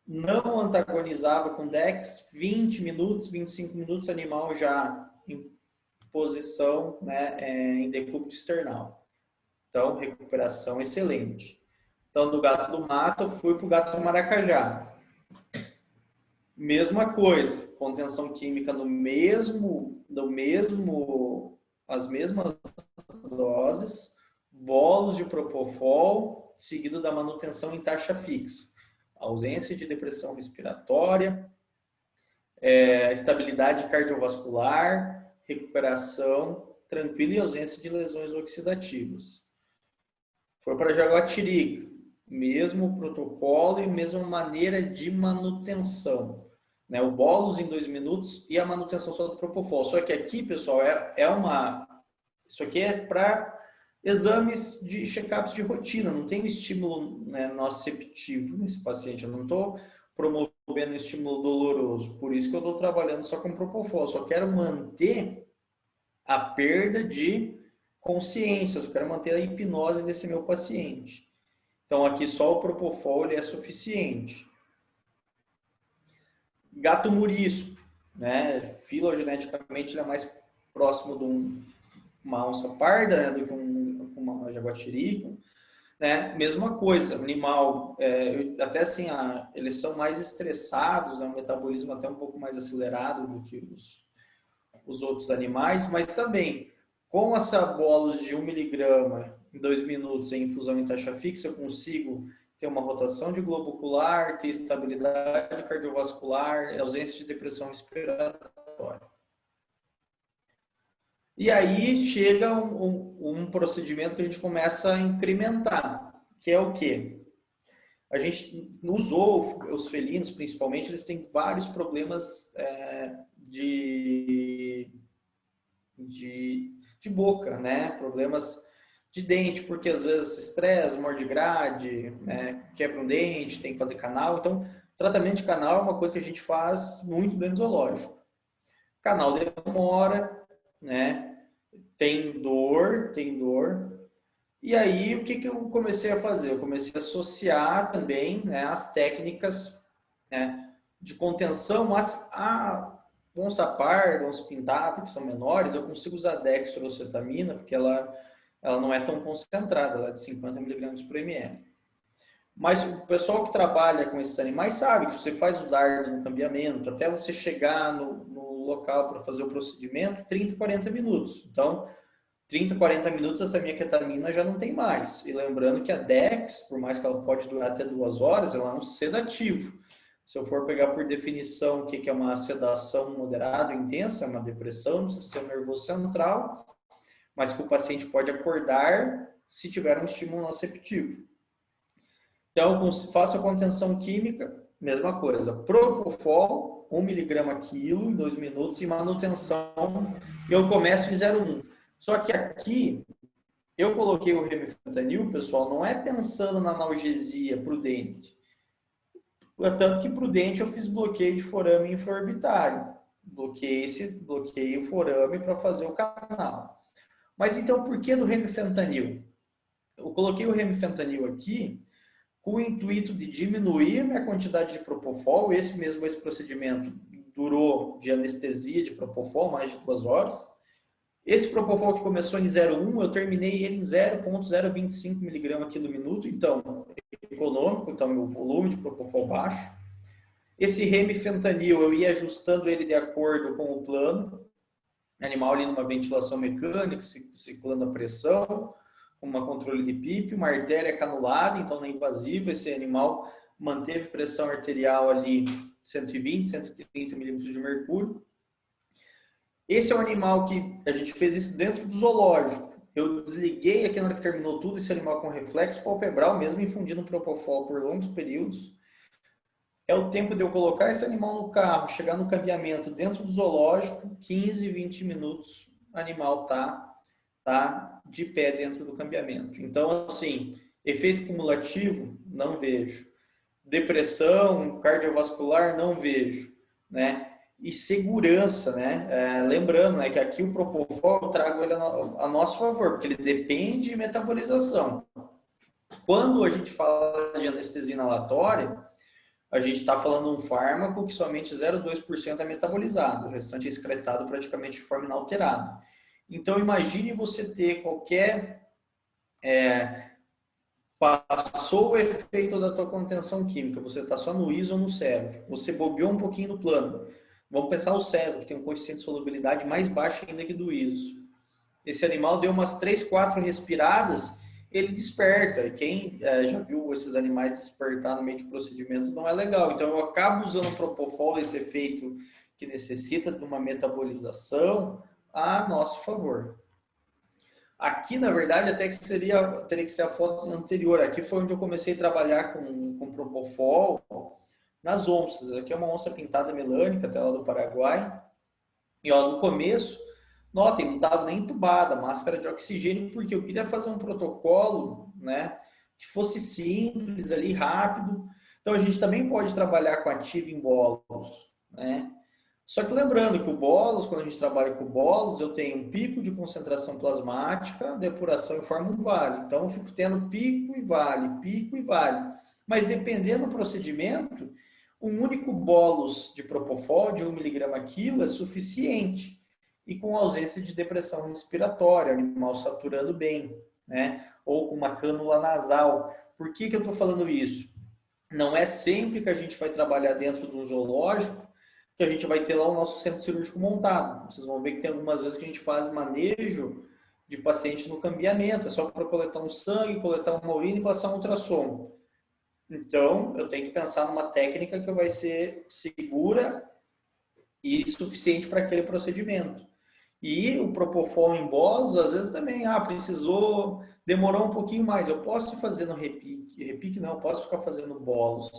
não antagonizava com Dex, 20 minutos, 25 minutos, animal já em posição, né, em decúbito external. Então, recuperação excelente. Então, do gato do mato, eu fui para o gato do Maracajá. Mesma coisa, contenção química as mesmas doses, bolos de Propofol, seguido da manutenção em taxa fixa. Ausência de depressão respiratória, estabilidade cardiovascular, recuperação tranquila e ausência de lesões oxidativas. Foi para Jaguatirica, mesmo protocolo e mesma maneira de manutenção. Né? O bolos em 2 minutos e a manutenção só do Propofol. Só que aqui, pessoal, isso aqui é para exames de check-ups de rotina, não tem um estímulo, né, nociceptivo nesse paciente. Eu não estou promovendo um estímulo doloroso, por isso que eu estou trabalhando só com Propofol. Só quero manter a perda de consciência, eu quero manter a hipnose desse meu paciente. Então, aqui só o Propofol ele é suficiente. Gato murisco, né? Filogeneticamente, ele é mais próximo de uma onça parda, né, do que uma jaguatirica. Né? Mesma coisa, animal, até assim, eles são mais estressados, né? O metabolismo até um pouco mais acelerado do que os outros animais, mas também, com essa bolos de 1 miligrama em 2 minutos em infusão em taxa fixa, eu consigo ter uma rotação de globo ocular, ter estabilidade cardiovascular, ausência de depressão respiratória. E aí chega um procedimento que a gente começa a incrementar, que é o quê? A gente usou, os felinos principalmente, eles têm vários problemas de boca, né? Problemas de dente, porque às vezes estresse, morde grade, né? Quebra um dente, tem que fazer canal. Então, tratamento de canal é uma coisa que a gente faz muito dentro do zoológico. Canal demora, né? Tem dor. E aí, o que eu comecei a fazer? Eu comecei a associar também, né, as técnicas, né, de contenção a onça parda, onça pintada, que são menores. Eu consigo usar dextrocetamina, porque ela não é tão concentrada, ela é de 50 mg por ml. Mas o pessoal que trabalha com esses animais sabe que você faz o dardo no cambiamento, até você chegar no local para fazer o procedimento, 30, 40 minutos. Então, 30, 40 minutos essa minha ketamina já não tem mais. E lembrando que a Dex, por mais que ela pode durar até 2 horas, ela é um sedativo. Se eu for pegar por definição o que é uma sedação moderada ou intensa, é uma depressão do sistema nervoso central, mas que o paciente pode acordar se tiver um estímulo nociceptivo. Então, eu faço a contenção química, mesma coisa. Propofol, 1 miligrama quilo em 2 minutos e manutenção. Eu começo em 0,1. Só que aqui, eu coloquei o remifentanil, pessoal, não é pensando na analgesia prudente. Tanto que prudente eu fiz bloqueio de forame infraorbitário. Bloqueei o forame para fazer o canal. Mas então, por que do remifentanil? Eu coloquei o remifentanil aqui com o intuito de diminuir a minha quantidade de Propofol. Esse procedimento durou de anestesia de Propofol mais de 2 horas. Esse Propofol que começou em 0,1, eu terminei ele em 0,025 mg quilo minuto, então, econômico, então meu volume de Propofol baixo. Esse remifentanil, eu ia ajustando ele de acordo com o plano, animal ali numa ventilação mecânica, ciclando a pressão, uma controle de PIP, uma artéria canulada, então na invasiva esse animal manteve pressão arterial ali 120, 130 milímetros de mercúrio. Esse é um animal que a gente fez isso dentro do zoológico. Eu desliguei aqui na hora que terminou tudo, esse animal com reflexo palpebral, mesmo infundindo Propofol por longos períodos. É o tempo de eu colocar esse animal no carro, chegar no cambiamento dentro do zoológico, 15, 20 minutos, o animal tá de pé dentro do cambiamento. Então, assim, Efeito cumulativo, não vejo. Depressão cardiovascular, não vejo, né? E segurança, né? Lembrando, né, que aqui o Propofol eu trago ele a nosso favor, porque ele depende de metabolização. Quando a gente fala de anestesia inalatória, a gente está falando de um fármaco que somente 0,2% é metabolizado, o restante é excretado praticamente de forma inalterada. Então, imagine você ter qualquer... passou o efeito da tua contenção química, você está só no ISO ou no SEV, você bobeou um pouquinho no plano. Vamos pensar o SEV, que tem um coeficiente de solubilidade mais baixo ainda que do ISO. Esse animal deu umas 3, 4 respiradas, ele desperta. E quem já viu esses animais despertar no meio de procedimentos não é legal. Então eu acabo usando o Propofol, esse efeito que necessita de uma metabolização, a nosso favor. Aqui, na verdade, até que teria que ser a foto anterior. Aqui foi onde eu comecei a trabalhar com Propofol nas onças. Aqui é uma onça pintada melânica, até lá do Paraguai. E ó, no começo, notem, não estava nem entubada, máscara de oxigênio, porque eu queria fazer um protocolo, né, que fosse simples ali, rápido. Então a gente também pode trabalhar com ativo em bolos, né? Só que lembrando que o bolos, quando a gente trabalha com bolos, eu tenho um pico de concentração plasmática, depuração e forma um vale. Então eu fico tendo pico e vale, pico e vale. Mas dependendo do procedimento, um único bolos de Propofol de 1 mg quilo é suficiente. E com ausência de depressão respiratória, animal saturando bem, né? Ou com uma cânula nasal. Por que eu estou falando isso? Não é sempre que a gente vai trabalhar dentro de um zoológico que a gente vai ter lá o nosso centro cirúrgico montado. Vocês vão ver que tem algumas vezes que a gente faz manejo de paciente no cambiamento, é só para coletar um sangue, coletar uma urina e passar um ultrassom. Então, eu tenho que pensar numa técnica que vai ser segura e suficiente para aquele procedimento. E o Propofol em bolos, às vezes também, precisou, demorou um pouquinho mais. Eu posso fazer no repique não, eu posso ficar fazendo bolos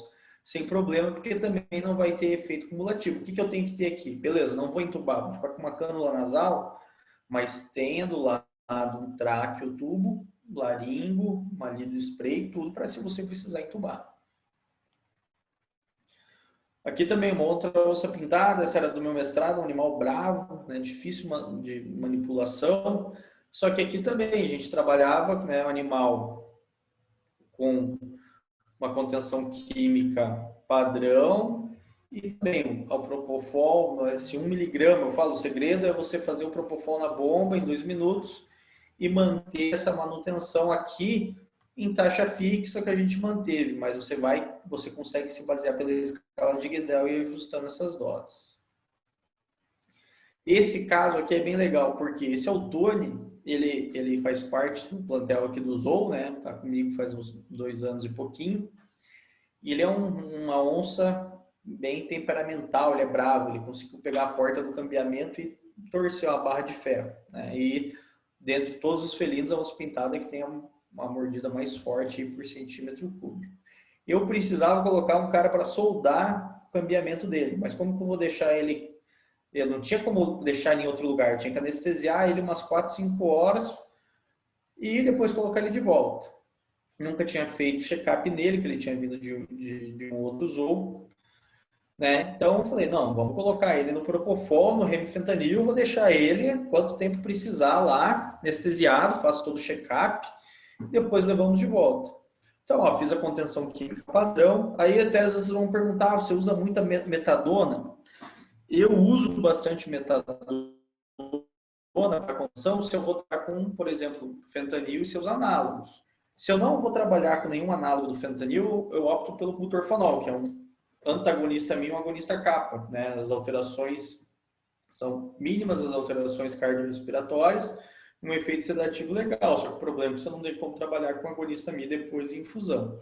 sem problema, porque também não vai ter efeito cumulativo. O que eu tenho que ter aqui? Beleza, não vou entubar, vou ficar com uma cânula nasal, mas tendo lá um tráqueo, tubo, laringo, malido spray, tudo para se você precisar entubar. Aqui também uma outra onça pintada, essa era do meu mestrado, um animal bravo, né, difícil de manipulação. Só que aqui também a gente trabalhava, né, um animal com uma contenção química padrão e também ao Propofol, esse 1 mg, eu falo, o segredo é você fazer o Propofol na bomba em 2 minutos e manter essa manutenção aqui em taxa fixa que a gente manteve, mas você consegue se basear pela escala de Guedel e ir ajustando essas doses. Esse caso aqui é bem legal, porque esse é o Tony, ele faz parte do plantel aqui do Zoo, né? Tá comigo faz uns 2 anos e pouquinho. E ele é uma onça bem temperamental, ele é bravo, ele conseguiu pegar a porta do cambiamento e torceu a barra de ferro, né? E dentre todos os felinos, a onça pintada que tem uma mordida mais forte por centímetro cúbico. Eu precisava colocar um cara para soldar o cambiamento dele, mas como que eu vou deixar ele... Eu não tinha como deixar ele em outro lugar, eu tinha que anestesiar ele umas 4, 5 horas e depois colocar ele de volta. Nunca tinha feito check-up nele, que ele tinha vindo de um outro zoo, né? Então eu falei, não, vamos colocar ele no Propofol, no remifentanil, vou deixar ele quanto tempo precisar lá, anestesiado, faço todo o check-up, depois levamos de volta. Então, ó, fiz a contenção química padrão, aí até às vezes vão perguntar, você usa muita metadona? Eu uso bastante metadona para contenção se eu vou estar com, por exemplo, fentanil e seus análogos. Se eu não vou trabalhar com nenhum análogo do fentanil, eu opto pelo butorfanol, que é um antagonista amino, um agonista kappa, né? As alterações são mínimas, as alterações cardiorrespiratórias, um efeito sedativo legal, só que o problema é que você não tem como trabalhar com agonista amino depois de infusão.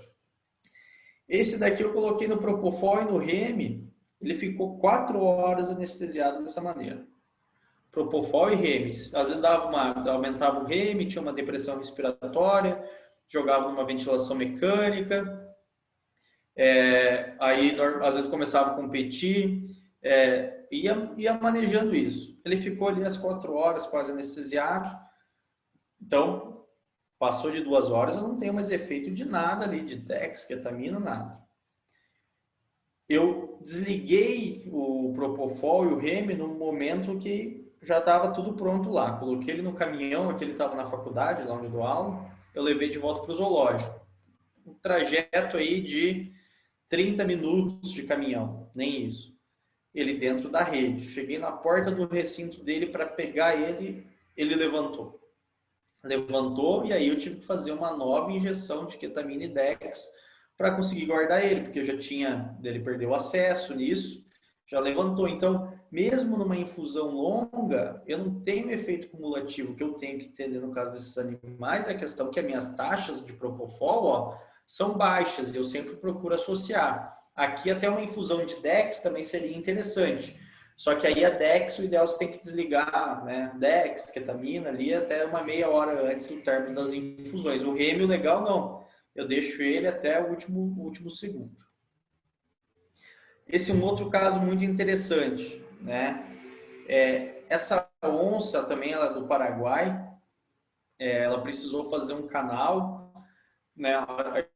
Esse daqui eu coloquei no Propofol e no REME, ele ficou 4 horas anestesiado dessa maneira. Propofol e REME. Às vezes aumentava o REME, tinha uma depressão respiratória, jogava numa ventilação mecânica, aí às vezes começava a competir, ia manejando isso. Ele ficou ali às 4 horas quase anestesiado. Então, Passou de 2 horas, eu não tenho mais efeito de nada ali, de Dex, ketamina, nada. Eu desliguei o Propofol e o Remy no momento que já estava tudo pronto lá. Coloquei ele no caminhão, aquele estava na faculdade, lá onde eu dou aula, eu levei de volta para o zoológico. Um trajeto aí de 30 minutos de caminhão, nem isso. Ele dentro da rede. Cheguei na porta do recinto dele para pegar ele, ele levantou. Levantou e aí eu tive que fazer uma nova injeção de ketamina e Dex para conseguir guardar ele, porque eu já tinha, ele perdeu acesso nisso, já levantou. Então, mesmo numa infusão longa, eu não tenho efeito cumulativo. O que eu tenho que entender no caso desses animais é a questão que as minhas taxas de Propofol, ó, são baixas e eu sempre procuro associar. Aqui até uma infusão de Dex também seria interessante. Só que aí a Dex, o ideal você tem que desligar, né? Dex, ketamina ali até uma meia hora antes do término das infusões. O Remy, o legal não. Eu deixo ele até o último segundo. Esse é um outro caso muito interessante, né? Essa onça também, ela é do Paraguai, ela precisou fazer um canal, né?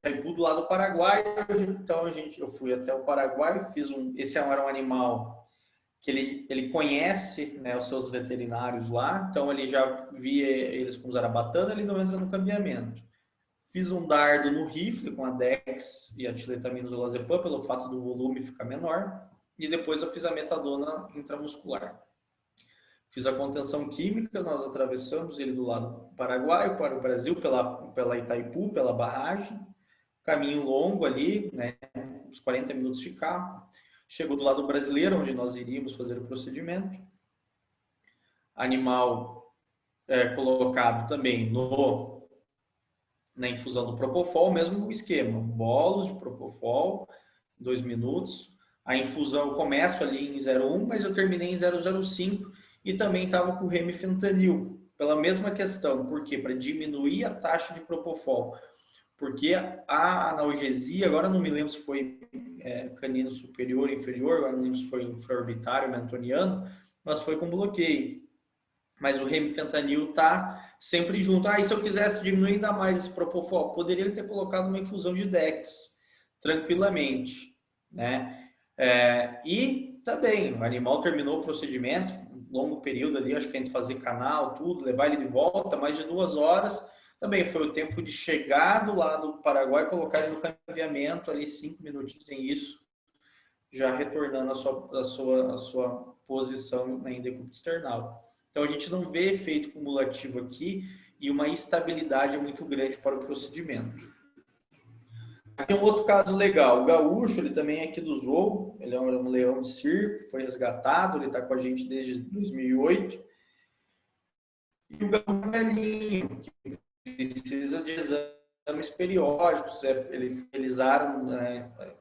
A Ipu do lado do Paraguai, então eu fui até o Paraguai, esse era um animal que ele conhece, né, os seus veterinários lá, então ele já via eles com zarabatana, ele não entra no cambiamento. Fiz um dardo no rifle com a Dex e a tiletamina zolazepam, pelo fato do volume ficar menor, e depois eu fiz a metadona intramuscular. Fiz a contenção química, nós atravessamos ele do lado paraguaio para o Brasil, pela Itaipu, pela barragem, caminho longo ali, né, uns 40 minutos de carro. Chegou do lado brasileiro, onde nós iríamos fazer o procedimento. Animal colocado também na infusão do Propofol, mesmo esquema. Bolos de Propofol, 2 minutos. A infusão eu começo ali em 0,1, mas eu terminei em 0,05 e também estava com o remifentanil, pela mesma questão. Por quê? Para diminuir a taxa de Propofol. Porque a analgesia, agora não me lembro se foi canino superior, inferior, agora não lembro se foi infraorbitário, mentoniano, mas foi com bloqueio. Mas o remifentanil está sempre junto. E se eu quisesse diminuir ainda mais esse Propofol, poderia ter colocado uma infusão de Dex, tranquilamente, né? E também, o animal terminou o procedimento, um longo período ali, acho que a gente fazer canal, tudo, levar ele de volta, mais de 2 horas. Também foi o tempo de chegar do lado do Paraguai, colocar ele no cambiamento, ali 5 minutinhos, tem isso, já retornando a sua posição na endecúbito external. Então, a gente não vê efeito cumulativo aqui e uma estabilidade muito grande para o procedimento. Aqui um outro caso legal, o gaúcho, ele também é aqui do zoo, ele é um leão de circo, foi resgatado, ele está com a gente desde 2008. E o gaúcho velhinho, que precisa de exames periódicos,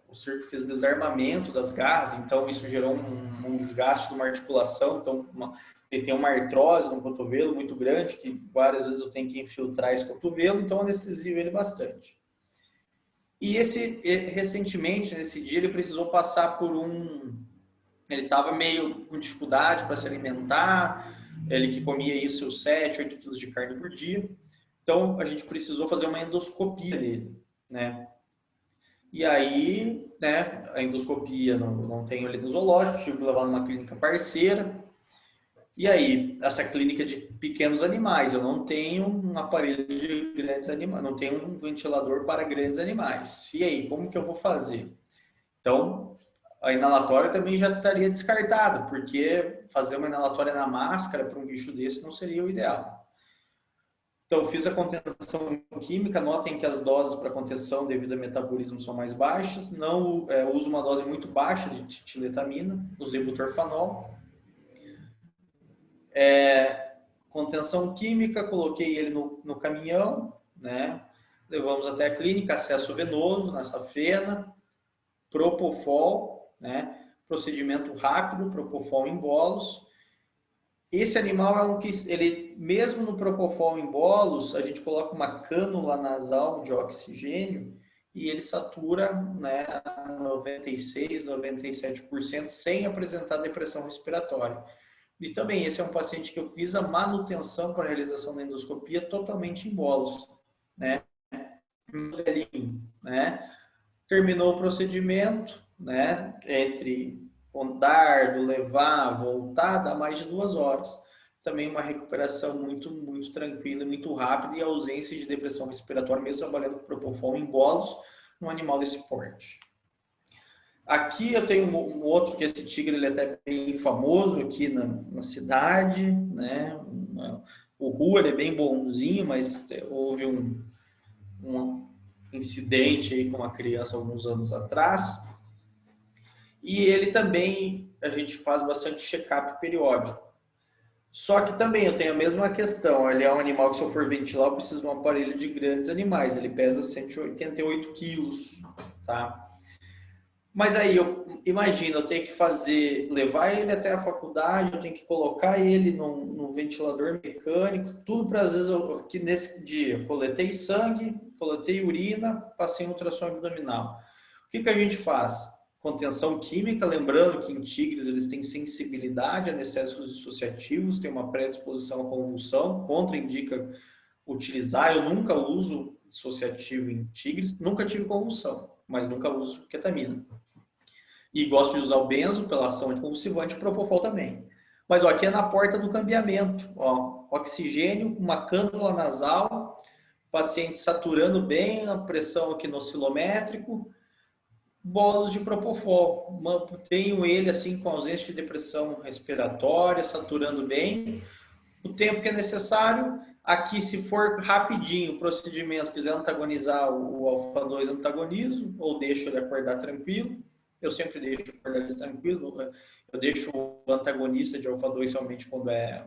o circo fez desarmamento das garras, então isso gerou um desgaste de uma articulação, então ele tem uma artrose no cotovelo muito grande, que várias vezes eu tenho que infiltrar esse cotovelo, então anestesio ele bastante. E recentemente, nesse dia, ele precisou passar por ele estava meio com dificuldade para se alimentar, ele que comia aí seus 7, 8 quilos de carne por dia. Então, a gente precisou fazer uma endoscopia dele, né? E aí, né, a endoscopia não tem ali no zoológico, tive que levar numa clínica parceira. E aí, essa clínica de pequenos animais, eu não tenho um aparelho de grandes animais, não tenho um ventilador para grandes animais. E aí, como que eu vou fazer? Então, a inalatória também já estaria descartada, porque fazer uma inalatória na máscara para um bicho desse não seria o ideal. Então, fiz a contenção química, notem que as doses para contenção devido ao metabolismo são mais baixas, não uso uma dose muito baixa de tiletamina, usei butorfanol. Contenção química, coloquei ele no caminhão, né? Levamos até a clínica, acesso venoso na safena, Propofol, né? Procedimento rápido, Propofol em bolos. Esse animal é um que, ele, mesmo no Propofol em bolos, a gente coloca uma cânula nasal de oxigênio e ele satura, né, 96%, 97% sem apresentar depressão respiratória. E também, esse é um paciente que eu fiz a manutenção para a realização da endoscopia totalmente em bolos. né? Velhinho, né? Terminou o procedimento, né? Entre dardo, levar, voltar, dá mais de 2 horas. Também uma recuperação muito tranquila, muito rápida e ausência de depressão respiratória, mesmo trabalhando com propofol em bolos num animal desse porte. Aqui eu tenho um outro, que esse tigre ele é até bem famoso aqui na cidade, né? O Rua ele é bem bonzinho, mas houve um incidente aí com uma criança alguns anos atrás. E ele também, a gente faz bastante check-up periódico. Só que também eu tenho a mesma questão, ele é um animal que se eu for ventilar eu preciso de um aparelho de grandes animais, ele pesa 188 quilos, tá? Mas aí, eu imagino, eu tenho que levar ele até a faculdade, eu tenho que colocar ele no ventilador mecânico, tudo para às vezes, que nesse dia, coletei sangue, coletei urina, passei em ultrassom abdominal. O que a gente faz? Contenção química, lembrando que em tigres eles têm sensibilidade a anestésicos dissociativos, tem uma predisposição à convulsão, contraindica utilizar, eu nunca uso dissociativo em tigres, nunca tive convulsão, mas nunca uso ketamina. E gosto de usar o benzo pela ação anticonvulsivante e propofol também. Mas ó, aqui é na porta do cambiamento. Ó, oxigênio, uma cânula nasal, paciente saturando bem, a pressão aqui no oscilométrico, bolos de propofol. Mantenho ele assim com ausência de depressão respiratória, saturando bem. O tempo que é necessário. Aqui, se for rapidinho o procedimento, quiser antagonizar o alfa-2, antagonizo, ou deixo ele acordar tranquilo. Eu sempre deixo acordar ele tranquilo. Eu deixo o antagonista de alfa-2 somente quando é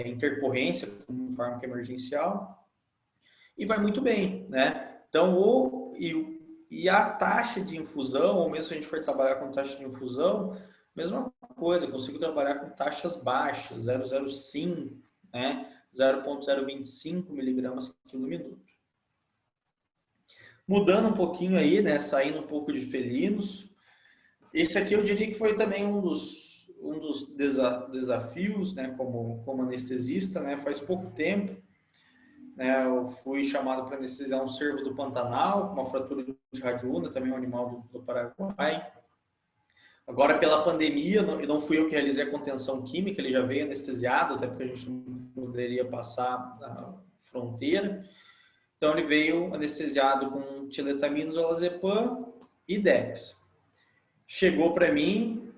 intercorrência, como fármaco emergencial. E vai muito bem, né? Então, e a taxa de infusão, ou mesmo se a gente for trabalhar com taxa de infusão, mesma coisa, consigo trabalhar com taxas baixas, 0,05, né? 0,025 miligramas quilo minuto. Mudando um pouquinho aí, né? Saindo um pouco de felinos. Esse aqui eu diria que foi também um dos desafios, né? Como anestesista, né? Faz pouco tempo, né? Eu fui chamado para anestesiar um cervo do Pantanal, com uma fratura de radiúna, também um animal do Paraguai. Agora, pela pandemia, não fui eu que realizei a contenção química, ele já veio anestesiado, até porque a gente não poderia passar a fronteira. Então, ele veio anestesiado com tiletaminas, orazepam e Dex. Chegou para mim,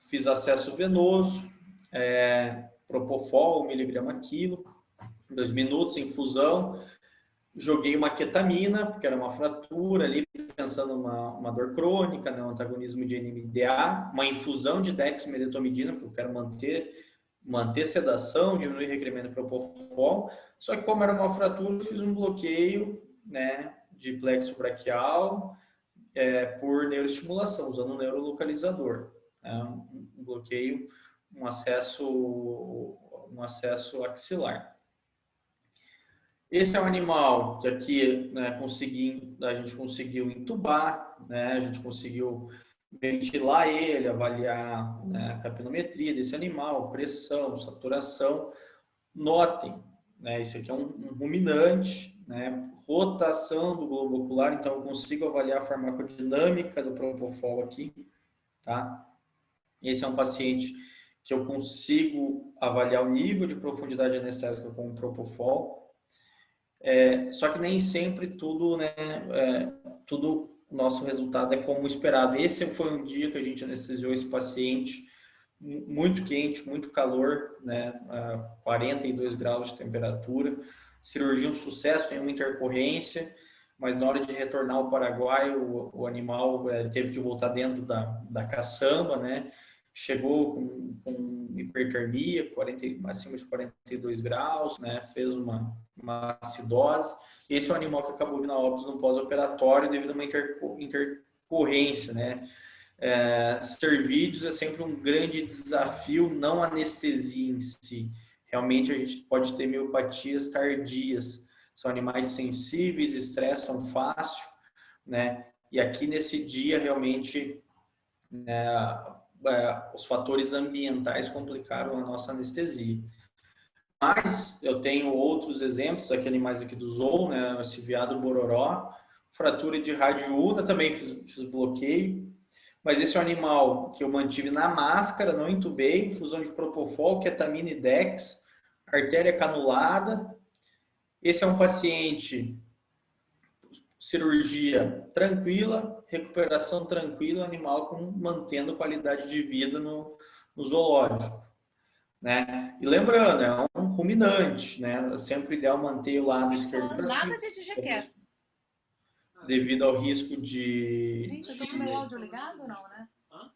fiz acesso venoso, propofol, 1 miligrama quilo, 2 minutos, infusão. Joguei uma ketamina, porque era uma fratura ali, pensando uma dor crônica, né, um antagonismo de NMDA, uma infusão de dexmedetomidina, porque eu quero manter sedação, diminuir o requerimento de propofol. Só que como era uma fratura, eu fiz um bloqueio, né, de plexo braquial por neuroestimulação, usando um neurolocalizador. Um bloqueio, um acesso axilar. Esse é um animal que aqui, né, a gente conseguiu entubar, né, a gente conseguiu ventilar ele, avaliar, né, a capnometria desse animal, pressão, saturação. Notem, né, isso aqui é um ruminante, né, rotação do globo ocular, então eu consigo avaliar a farmacodinâmica do propofol aqui, tá? Esse é um paciente que eu consigo avaliar o nível de profundidade anestésica com o propofol. Só que nem sempre tudo, né, o nosso resultado é como esperado. Esse foi um dia que a gente anestesiou esse paciente, muito quente, muito calor, né, 42 graus de temperatura. Cirurgia um sucesso, nenhuma intercorrência, mas na hora de retornar ao Paraguai, o animal teve que voltar dentro da caçamba, né? Chegou com hipertermia, acima de 42 graus, né? Fez uma acidose. Esse é um animal que acabou vindo a óbito no pós-operatório devido a uma intercorrência, né? Cervídeos é sempre um grande desafio, não a anestesia em si. Realmente a gente pode ter miopatias tardias. São animais sensíveis, estressam fácil, né? E aqui nesse dia realmente os fatores ambientais complicaram a nossa anestesia. Mas eu tenho outros exemplos, aqui animais aqui do zoo, né? Esse veado bororó, fratura de radiúna, também fiz bloqueio. Mas esse é um animal que eu mantive na máscara, não entubei, infusão de propofol, ketamina e dex, artéria canulada. Esse é um paciente, cirurgia tranquila, recuperação tranquila, animal mantendo qualidade de vida no zoológico, né? E lembrando, é um ruminante, né? É sempre ideal manter o lado esquerdo para cima. Nada de digequer. Devido ao risco de... Gente, eu tô com o meu áudio ligado ou não, né?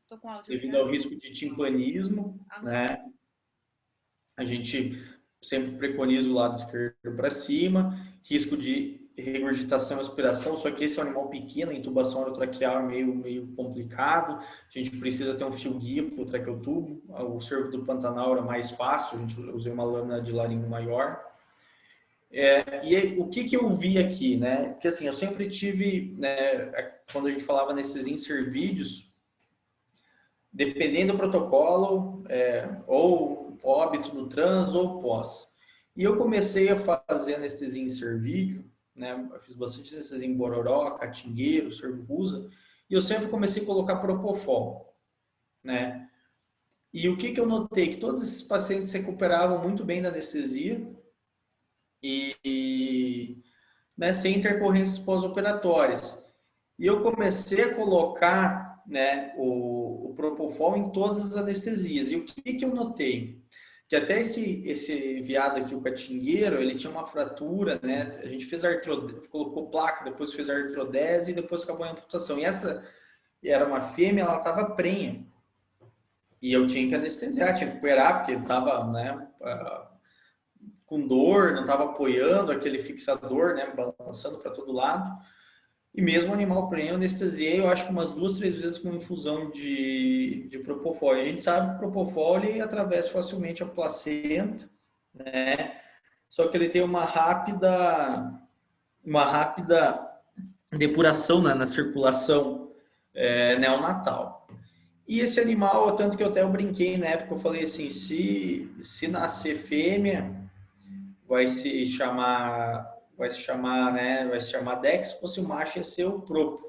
Tô com o áudio devido ligado. ao risco de timpanismo, né? A gente sempre preconiza o lado esquerdo para cima, risco de regurgitação e aspiração, só que esse é um animal pequeno, a intubação orotraqueal é meio complicado, a gente precisa ter um fio guia para o traqueotubo, o cervo do Pantanal era mais fácil, a gente usou uma lâmina de laringo maior. E o que eu vi aqui, né? Porque assim, eu sempre tive, né, quando a gente falava nesses insert vídeos, dependendo do protocolo, ou óbito no trans ou pós. E eu comecei a fazer anestesia insert vídeo, né? Eu fiz bastante anestesia em bororó, catingueiro, cervo rusa, e eu sempre comecei a colocar propofol, né? E o que eu notei? Que todos esses pacientes se recuperavam muito bem da anestesia, né, sem intercorrências pós-operatórias. E eu comecei a colocar, né, o propofol em todas as anestesias. E o que eu notei? Que até esse veado aqui, o catingueiro, ele tinha uma fratura, né? A gente fez colocou placa, depois fez artrodese e depois acabou a amputação. E essa era uma fêmea, ela estava prenha. E eu tinha que anestesiar, tinha que operar, porque ele estava, né, com dor, não estava apoiando aquele fixador, né, balançando para todo lado. E mesmo o animal prenho, eu anestesiei, eu acho que umas 2, 3 vezes com infusão de propofol. A gente sabe que o propofol ele atravessa facilmente a placenta, né? Só que ele tem uma rápida depuração na circulação neonatal. E esse animal, tanto que eu brinquei na época, eu falei assim, se nascer fêmea, vai se chamar Dex, se fosse o macho ia ser o Propo.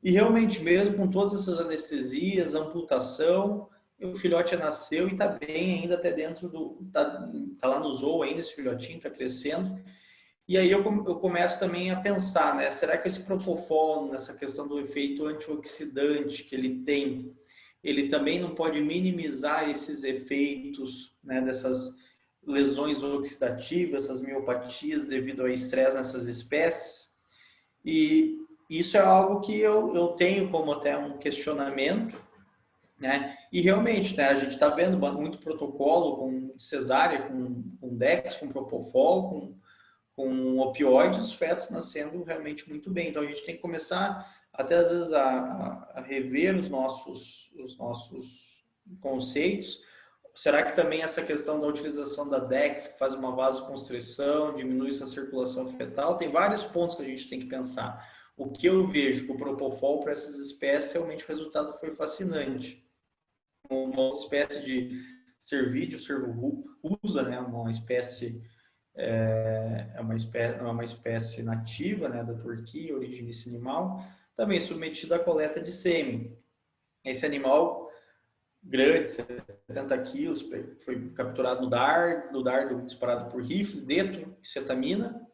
E realmente mesmo com todas essas anestesias, amputação, o filhote nasceu e está bem ainda até dentro tá lá no zoo ainda, esse filhotinho está crescendo. E aí eu começo também a pensar, né, será que esse propofol, nessa questão do efeito antioxidante que ele tem, ele também não pode minimizar esses efeitos, né, dessas lesões oxidativas, essas miopatias devido ao estresse nessas espécies? E isso é algo que eu tenho como até um questionamento, né? E realmente, né, a gente está vendo muito protocolo com cesárea, com Dex, com propofol, com opioides, os fetos nascendo realmente muito bem. Então a gente tem que começar até às vezes a rever os nossos conceitos. Será que também essa questão da utilização da DEX, que faz uma vasoconstrição, diminui essa circulação fetal? Tem vários pontos que a gente tem que pensar. O que eu vejo com o propofol para essas espécies, realmente o resultado foi fascinante. Uma espécie de cervídeo, cervo rusa, né? Uma espécie uma espécie nativa, né, da Turquia, origem desse animal, também submetida à coleta de sêmen. Esse animal grande, 70 quilos, foi capturado no dardo disparado por rifle, deto e cetamina,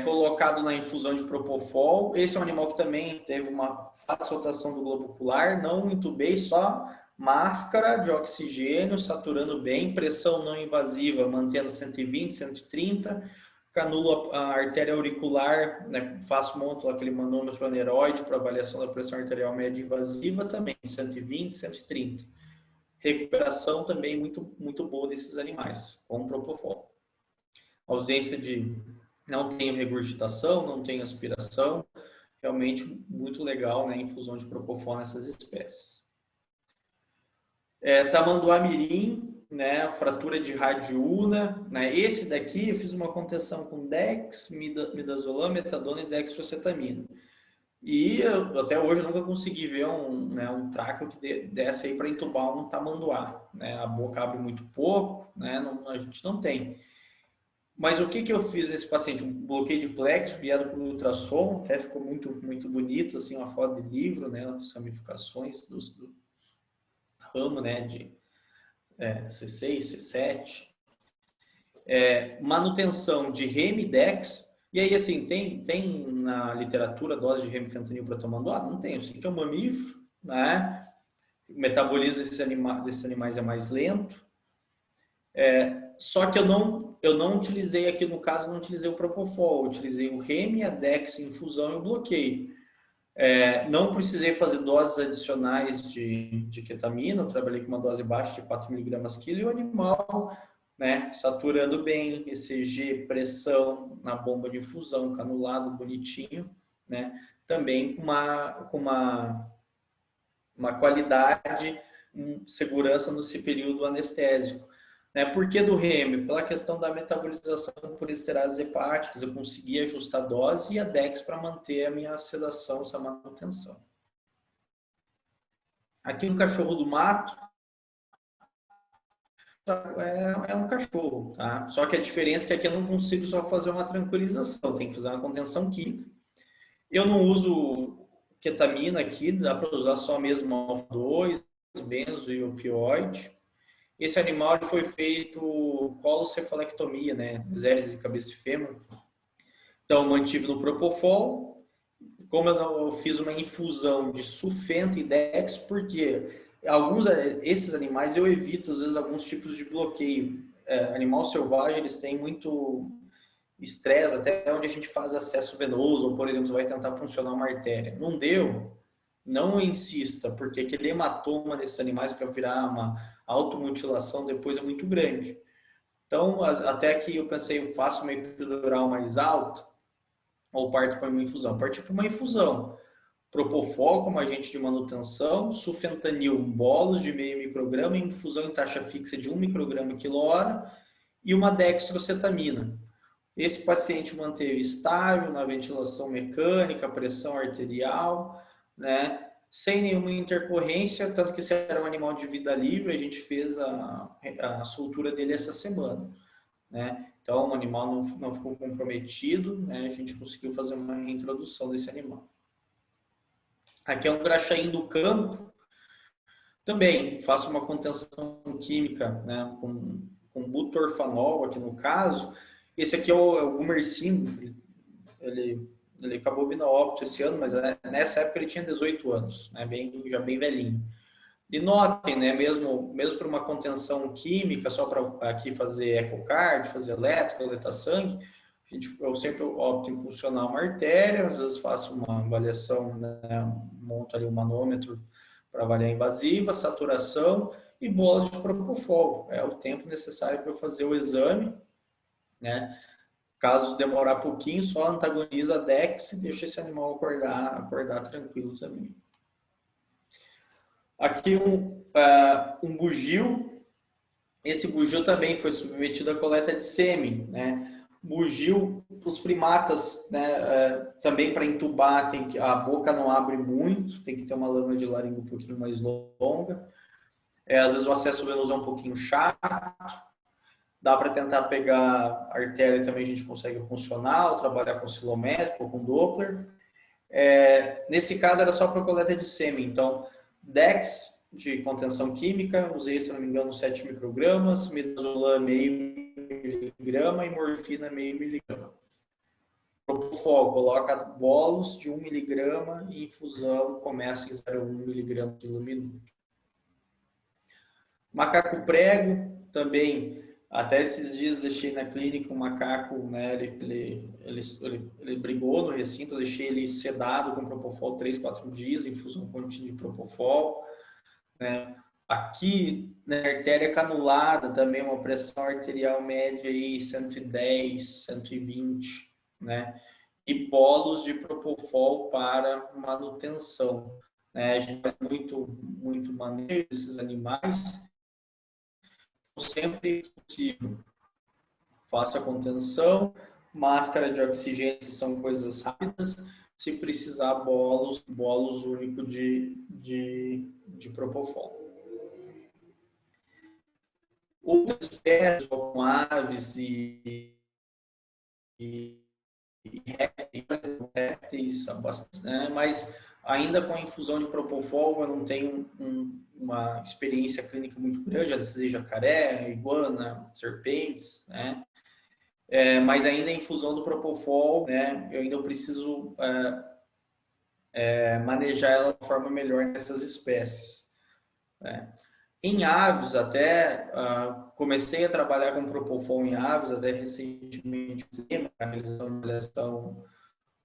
colocado na infusão de propofol. Esse é um animal que também teve uma fácil rotação do globo ocular, não intubei, só máscara de oxigênio, saturando bem, pressão não invasiva, mantendo 120, 130, canulo a artéria auricular, né, monto aquele manômetro aneroide para avaliação da pressão arterial média invasiva também, 120, 130. Recuperação também muito boa desses animais, com propofol. Ausência de... não tem regurgitação, não tem aspiração, realmente muito legal, né, infusão de propofol nessas espécies. Tamanduá mirim, né, fratura de radiúna, né, esse daqui eu fiz uma contenção com Dex, midazolam, metadona e dextrocetamina. E até hoje eu nunca consegui ver um tráqueo que desse aí para entubar um tamanduá, né? A boca abre muito pouco, né? A gente não tem. Mas o que eu fiz nesse paciente? Um bloqueio de plexo guiado por ultrassom, até ficou muito, muito bonito, assim, uma foto de livro, né? As ramificações do ramo, né? De C6, C7. Manutenção de Remidex. E aí, assim, tem na literatura dose de remifentanil para tamanduá? Não tem. Eu sei que é um mamífero, né? O metabolismo desses animais é mais lento. Só que eu não utilizei aqui, no caso, não utilizei o Propofol, eu utilizei o Remi, a Dex, infusão e o bloqueio. Não precisei fazer doses adicionais de ketamina, eu trabalhei com uma dose baixa de 4 mg quilo e o animal, né, saturando bem, ECG, pressão na bomba de infusão, canulado bonitinho, né, também com uma qualidade, segurança nesse período anestésico. Por que do REM? Pela questão da metabolização por esterases hepáticas, eu consegui ajustar a dose e a DEX para manter a minha sedação, essa manutenção. Aqui no cachorro do mato, é um cachorro, tá? Só que a diferença é que aqui eu não consigo só fazer uma tranquilização, tem que fazer uma contenção química. Eu não uso ketamina aqui, dá para usar só mesmo alfa-2, benzo e opioide. Esse animal foi feito colocefalectomia, né? Exérese de cabeça de fêmur. Então, mantive no Propofol. Como eu fiz uma infusão de Sufenta e Dex, porque esses animais eu evito, às vezes, alguns tipos de bloqueio. Animal selvagem, eles têm muito estresse, até onde a gente faz acesso venoso, ou, por exemplo, vai tentar funcionar uma artéria. Não deu, não insista, porque aquele hematoma desses animais para virar uma automutilação depois é muito grande. Então, até que eu pensei, eu faço uma epidural mais alto ou parto para uma infusão. Parti para uma infusão. Propofol como agente de manutenção, sufentanil bolos de meio micrograma, infusão em taxa fixa de 1 micrograma quilo-hora e uma dextrocetamina. Esse paciente manteve estável na ventilação mecânica, pressão arterial, né? Sem nenhuma intercorrência, tanto que se era um animal de vida livre, a gente fez a soltura dele essa semana, né? Então, o animal não ficou comprometido, né? A gente conseguiu fazer uma reintrodução desse animal. Aqui é um graxaim do campo, também faço uma contenção química, né? Com butorfanol, aqui no caso. Esse aqui é o Gumercindo, ele acabou vindo a óbito esse ano, mas nessa época ele tinha 18 anos, né? Já bem velhinho. E notem, né, mesmo para uma contenção química, só para aqui fazer ecocard, fazer eletro, coletar sangue, eu sempre opto em funcionar uma artéria, às vezes faço uma avaliação, né, monto ali um manômetro para avaliar invasiva, saturação e bolas de propofol. É o tempo necessário para eu fazer o exame, né? Caso demorar pouquinho, só antagoniza a DEX e deixa esse animal acordar tranquilo também. Aqui um bugio. Esse bugio também foi submetido à coleta de sêmen, né? Bugio, os primatas, né, também para entubar, a boca não abre muito, tem que ter uma lâmina de laringe um pouquinho mais longa. Às vezes o acesso venoso é um pouquinho chato. Dá para tentar pegar a artéria também, a gente consegue funcional, trabalhar com oscilométrico ou com Doppler. Nesse caso era só para coleta de sêmen, então Dex de contenção química, usei, se não me engano, 7 microgramas, midazolam meio miligrama e morfina meio miligrama. Propofol, coloca bolos de 1 miligrama e infusão começa em 0,1 miligrama por minuto. Macaco prego, também, até esses dias deixei na clínica um macaco, né, ele brigou no recinto, eu deixei ele sedado com Propofol 3, 4 dias, infusão contínua de Propofol, né. Aqui, na artéria canulada, também uma pressão arterial média aí, 110, 120, né, e bolos de Propofol para manutenção, né. A gente faz muito manejo desses animais, sempre que possível, faça a contenção, máscara de oxigênio são coisas rápidas, se precisar bolos único de Propofol. Outras espécies, como aves e répteis, né? Mas ainda com a infusão de Propofol eu não tenho uma experiência clínica muito grande, já decisei jacaré, iguana, serpentes, né? Mas ainda a infusão do Propofol, né? Eu ainda preciso manejar ela de forma melhor nessas espécies, né? Em aves, até comecei a trabalhar com Propofol em aves, até recentemente, para realizar uma avaliação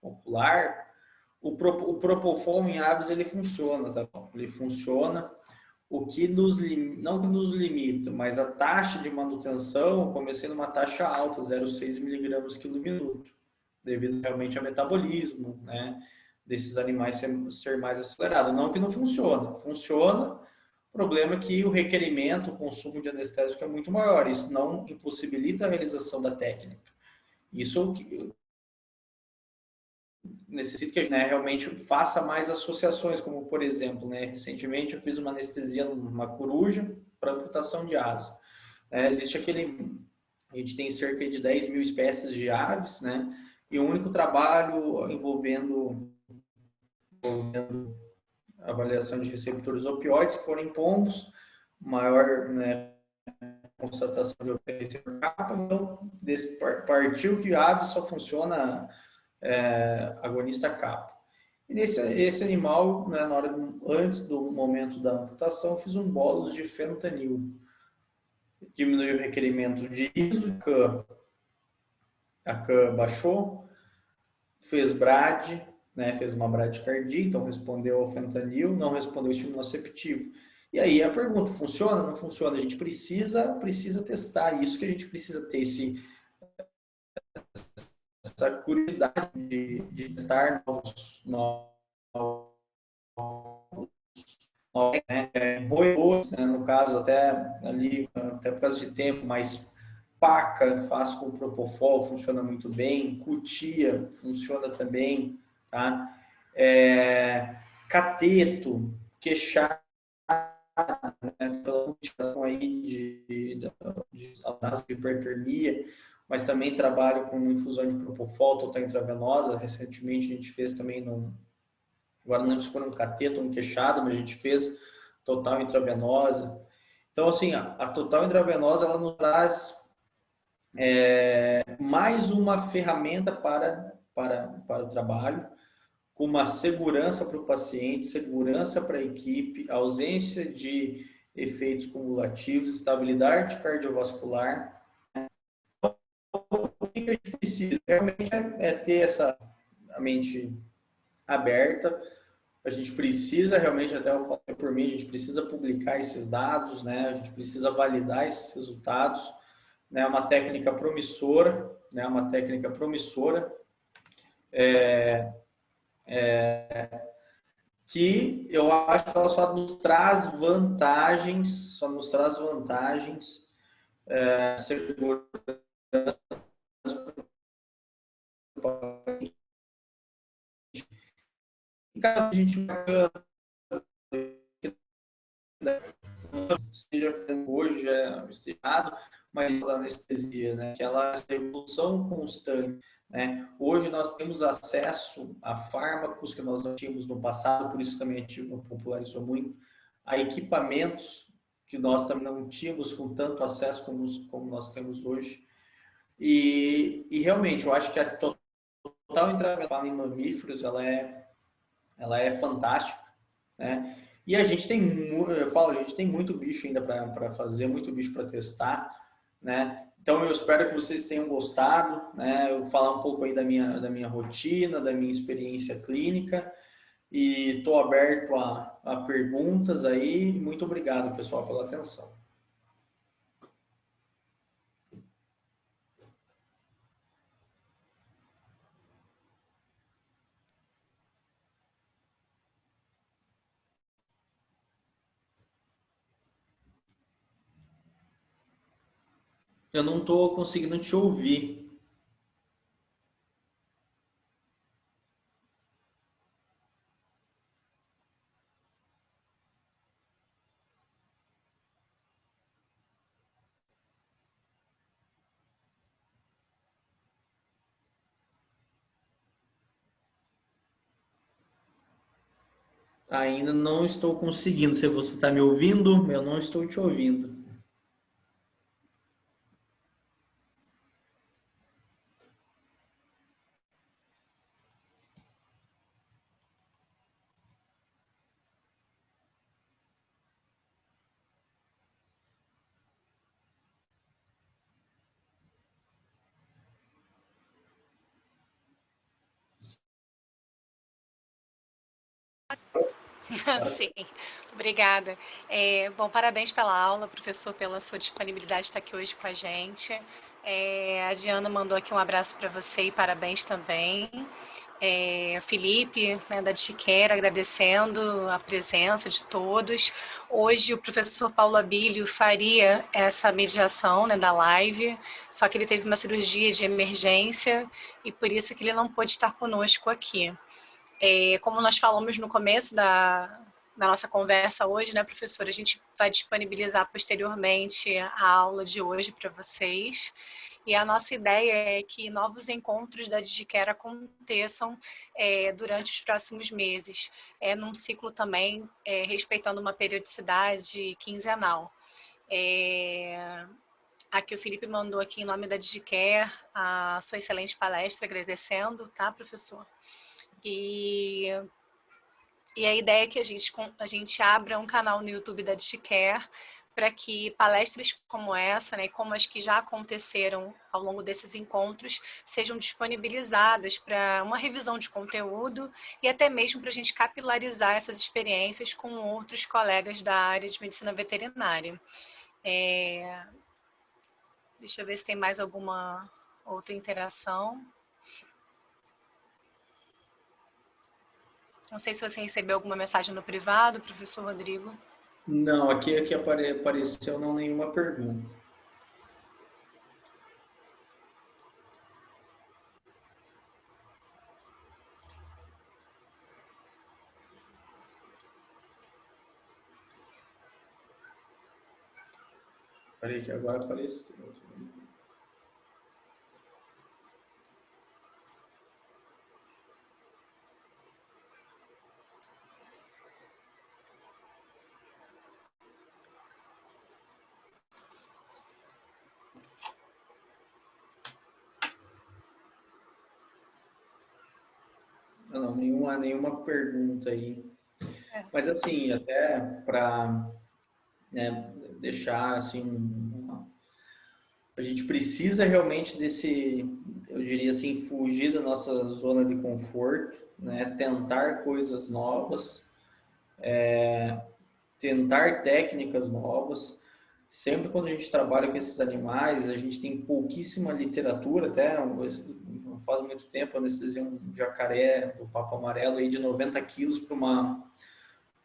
ocular. O Propofol em aves, ele funciona, tá bom? Ele funciona. O que não que nos limita, mas a taxa de manutenção, eu comecei numa taxa alta, 0,6 miligramas quilo minuto, devido realmente ao metabolismo, né, desses animais ser mais acelerado. Não que não funciona, funciona. O problema é que o requerimento, o consumo de anestésico é muito maior. Isso não impossibilita a realização da técnica. Isso necessita que a gente, né, realmente faça mais associações, como por exemplo, né, recentemente eu fiz uma anestesia numa coruja para amputação de asa. Existe a gente tem cerca de 10 mil espécies de aves, né, e o único trabalho envolvendo avaliação de receptores opioides foram em pombos, maior, né, constatação de ocorrência por capa. Então, partiu que a ave só funciona agonista capa. E esse animal, né, antes do momento da amputação, fiz um bolo de fentanil. Diminuiu o requerimento de ISO, a CAN baixou, fez BRAD, né, fez uma bradicardia, então respondeu ao fentanil, não respondeu ao estímulo nociceptivo. E aí a pergunta, funciona? Não funciona? A gente precisa testar isso, que a gente precisa ter essa curiosidade de testar novos roedores, né, no caso até por causa de tempo, mas paca, faço com Propofol, funciona muito bem, cutia, funciona também, tá? Cateto, queixada, né, pela mutilação aí de hipertermia, mas também trabalho com infusão de Propofol total intravenosa. Recentemente a gente fez também agora não lembro se foi um cateto ou um queixado, mas a gente fez total intravenosa. Então, assim, a total intravenosa, ela nos traz mais uma ferramenta para o trabalho, com uma segurança para o paciente, segurança para a equipe, ausência de efeitos cumulativos, estabilidade cardiovascular. O que a gente precisa realmente ter a mente aberta. A gente precisa realmente, até eu falei por mim, a gente precisa publicar esses dados, né? A gente precisa validar esses resultados, né? Uma técnica promissora, né? Uma técnica promissora, que eu acho que ela só nos traz vantagens, segurança, a gente seja hoje é estimado, mas a anestesia, né, que ela é essa evolução constante, né? Hoje nós temos acesso a fármacos que nós não tínhamos no passado, por isso também a gente popularizou muito, a equipamentos que nós também não tínhamos com tanto acesso como nós temos hoje. E realmente, eu acho que a total intravenosa em mamíferos, ela é fantástica, né? E a gente tem, a gente tem muito bicho ainda para fazer, muito bicho para testar, né? Então eu espero que vocês tenham gostado, né? Eu vou falar um pouco aí da minha rotina, da minha experiência clínica, e estou aberto a perguntas aí. Muito obrigado, pessoal, pela atenção. Eu não estou conseguindo te ouvir. Ainda não estou conseguindo. Se você está me ouvindo, eu não estou te ouvindo. Sim, obrigada. Bom, parabéns pela aula, professor, pela sua disponibilidade de estar aqui hoje com a gente. A Diana mandou aqui um abraço para você e parabéns também. Felipe, né, da Tiquera, agradecendo a presença de todos. Hoje o professor Paulo Abílio faria essa mediação, né, da live, só que ele teve uma cirurgia de emergência e por isso que ele não pôde estar conosco aqui. Como nós falamos no começo da nossa conversa hoje, né, professora, a gente vai disponibilizar posteriormente a aula de hoje para vocês. E a nossa ideia é que novos encontros da DigiCare aconteçam durante os próximos meses, num ciclo também respeitando uma periodicidade quinzenal. Aqui o Felipe mandou aqui em nome da DigiCare a sua excelente palestra, agradecendo, tá, professor? E a ideia é que a gente abra um canal no YouTube da DigiCare para que palestras como essa, né, como as que já aconteceram ao longo desses encontros, sejam disponibilizadas para uma revisão de conteúdo e até mesmo para a gente capilarizar essas experiências com outros colegas da área de medicina veterinária. Deixa eu ver se tem mais alguma outra interação. Não sei se você recebeu alguma mensagem no privado, professor Rodrigo. Não, aqui apareceu não nenhuma pergunta. Peraí que agora apareceu. Não, nenhuma pergunta aí. Mas assim, até para, né, deixar assim, a gente precisa realmente desse, eu diria assim, fugir da nossa zona de conforto, né? Tentar coisas novas, tentar técnicas novas. Sempre quando a gente trabalha com esses animais, a gente tem pouquíssima literatura, até não faz muito tempo, eu anestesiei um jacaré do papo amarelo aí de 90 quilos para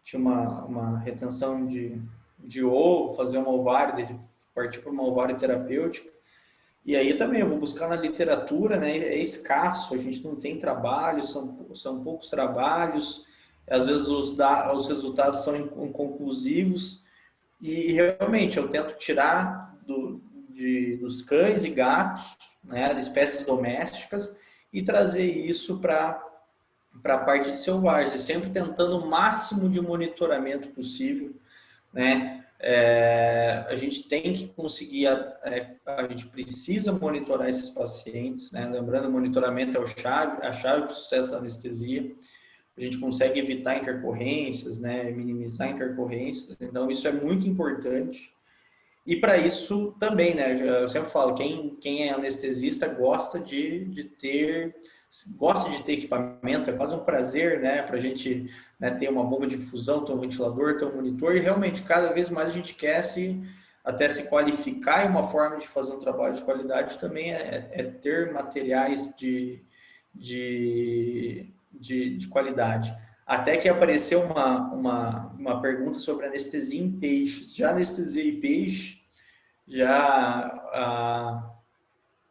tinha uma retenção de ovo, fazer um ovário, partir para um ovário terapêutico. E aí também eu vou buscar na literatura, né? É escasso, a gente não tem trabalho, são poucos trabalhos, às vezes os resultados são inconclusivos. E realmente eu tento tirar dos cães e gatos, né, de espécies domésticas, e trazer isso para a parte de selvagens, sempre tentando o máximo de monitoramento possível, né? A gente tem que conseguir, a gente precisa monitorar esses pacientes, né? Lembrando, o monitoramento é a chave do sucesso da anestesia. A gente consegue evitar intercorrências, né? Minimizar intercorrências, então isso é muito importante. E para isso também, né? Eu sempre falo, quem é anestesista gosta de ter equipamento, é quase um prazer, né? Para a gente, né, ter uma bomba de infusão, ter um ventilador, ter um monitor, e realmente cada vez mais a gente quer até se qualificar, e uma forma de fazer um trabalho de qualidade também é ter materiais de qualidade. Até que apareceu uma pergunta sobre anestesia em peixes. Já anestesiei peixe,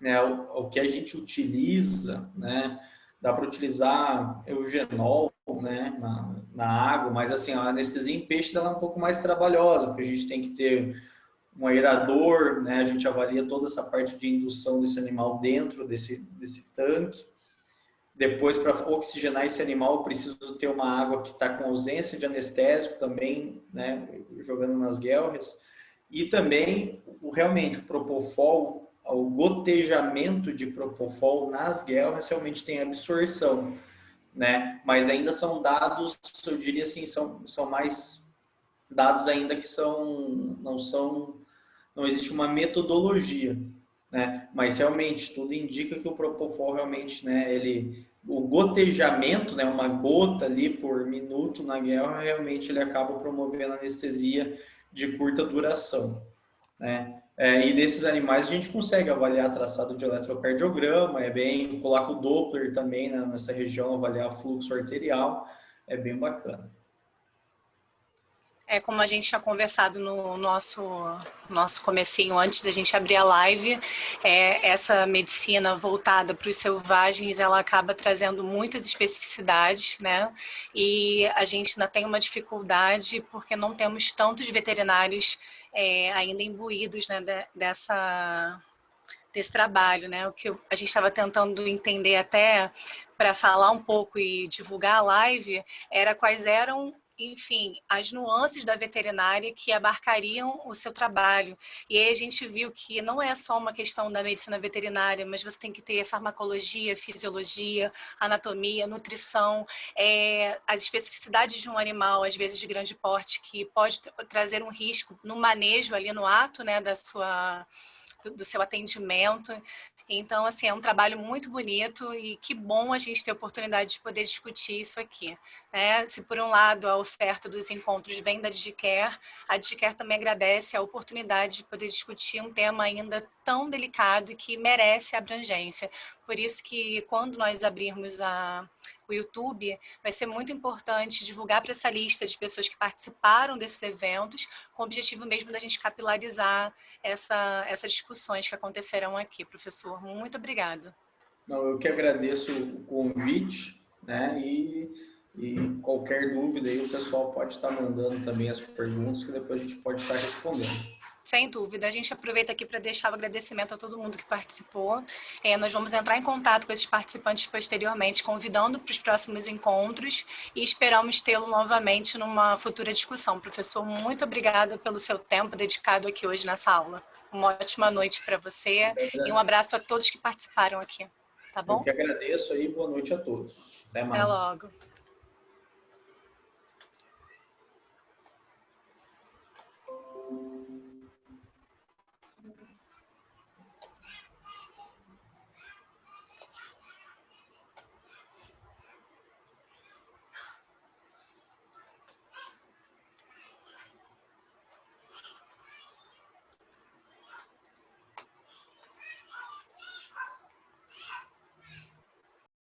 né, o que a gente utiliza, né, dá para utilizar eugenol, né, na água, mas assim, a anestesia em peixes ela é um pouco mais trabalhosa, porque a gente tem que ter um aerador, né, a gente avalia toda essa parte de indução desse animal dentro desse tanque. Depois, para oxigenar esse animal, eu preciso ter uma água que está com ausência de anestésico também, né, jogando nas guelras. E também, realmente, o Propofol, o gotejamento de Propofol nas guelras realmente tem absorção, né? Mas ainda são dados, eu diria assim, são mais dados ainda que não existe uma metodologia, né? Mas realmente tudo indica que o Propofol realmente, né, o gotejamento, né, uma gota ali por minuto na guelra, realmente ele acaba promovendo anestesia de curta duração, né? E desses animais a gente consegue avaliar traçado de eletrocardiograma, coloca o Doppler também, né, nessa região, avaliar fluxo arterial, é bem bacana. Como a gente tinha conversado no nosso comecinho, antes da gente abrir a live, essa medicina voltada para os selvagens, ela acaba trazendo muitas especificidades, né? E a gente ainda tem uma dificuldade porque não temos tantos veterinários ainda imbuídos, né, desse trabalho, né? O que a gente estava tentando entender até para falar um pouco e divulgar a live era quais eram, enfim, as nuances da veterinária que abarcariam o seu trabalho. E aí a gente viu que não é só uma questão da medicina veterinária, mas você tem que ter farmacologia, fisiologia, anatomia, nutrição, as especificidades de um animal, às vezes de grande porte, que pode trazer um risco no manejo ali no ato, né, do seu atendimento. Então, assim, é um trabalho muito bonito e que bom a gente ter a oportunidade de poder discutir isso aqui, né? Se por um lado a oferta dos encontros vem da DigiCare, a DigiCare também agradece a oportunidade de poder discutir um tema ainda tão delicado e que merece abrangência. Por isso que quando nós abrirmos o YouTube, vai ser muito importante divulgar para essa lista de pessoas que participaram desses eventos, com o objetivo mesmo da gente capilarizar essas discussões que acontecerão aqui, professor. Muito obrigada. Não, eu que agradeço o convite, né? E qualquer dúvida aí o pessoal pode estar mandando também as perguntas que depois a gente pode estar respondendo. Sem dúvida. A gente aproveita aqui para deixar o agradecimento a todo mundo que participou. Nós vamos entrar em contato com esses participantes posteriormente, convidando para os próximos encontros e esperamos tê-lo novamente numa futura discussão. Professor, muito obrigada pelo seu tempo dedicado aqui hoje nessa aula. Uma ótima noite para você e um abraço a todos que participaram aqui. Tá bom? Eu que agradeço aí, boa noite a todos. Até mais. Até logo.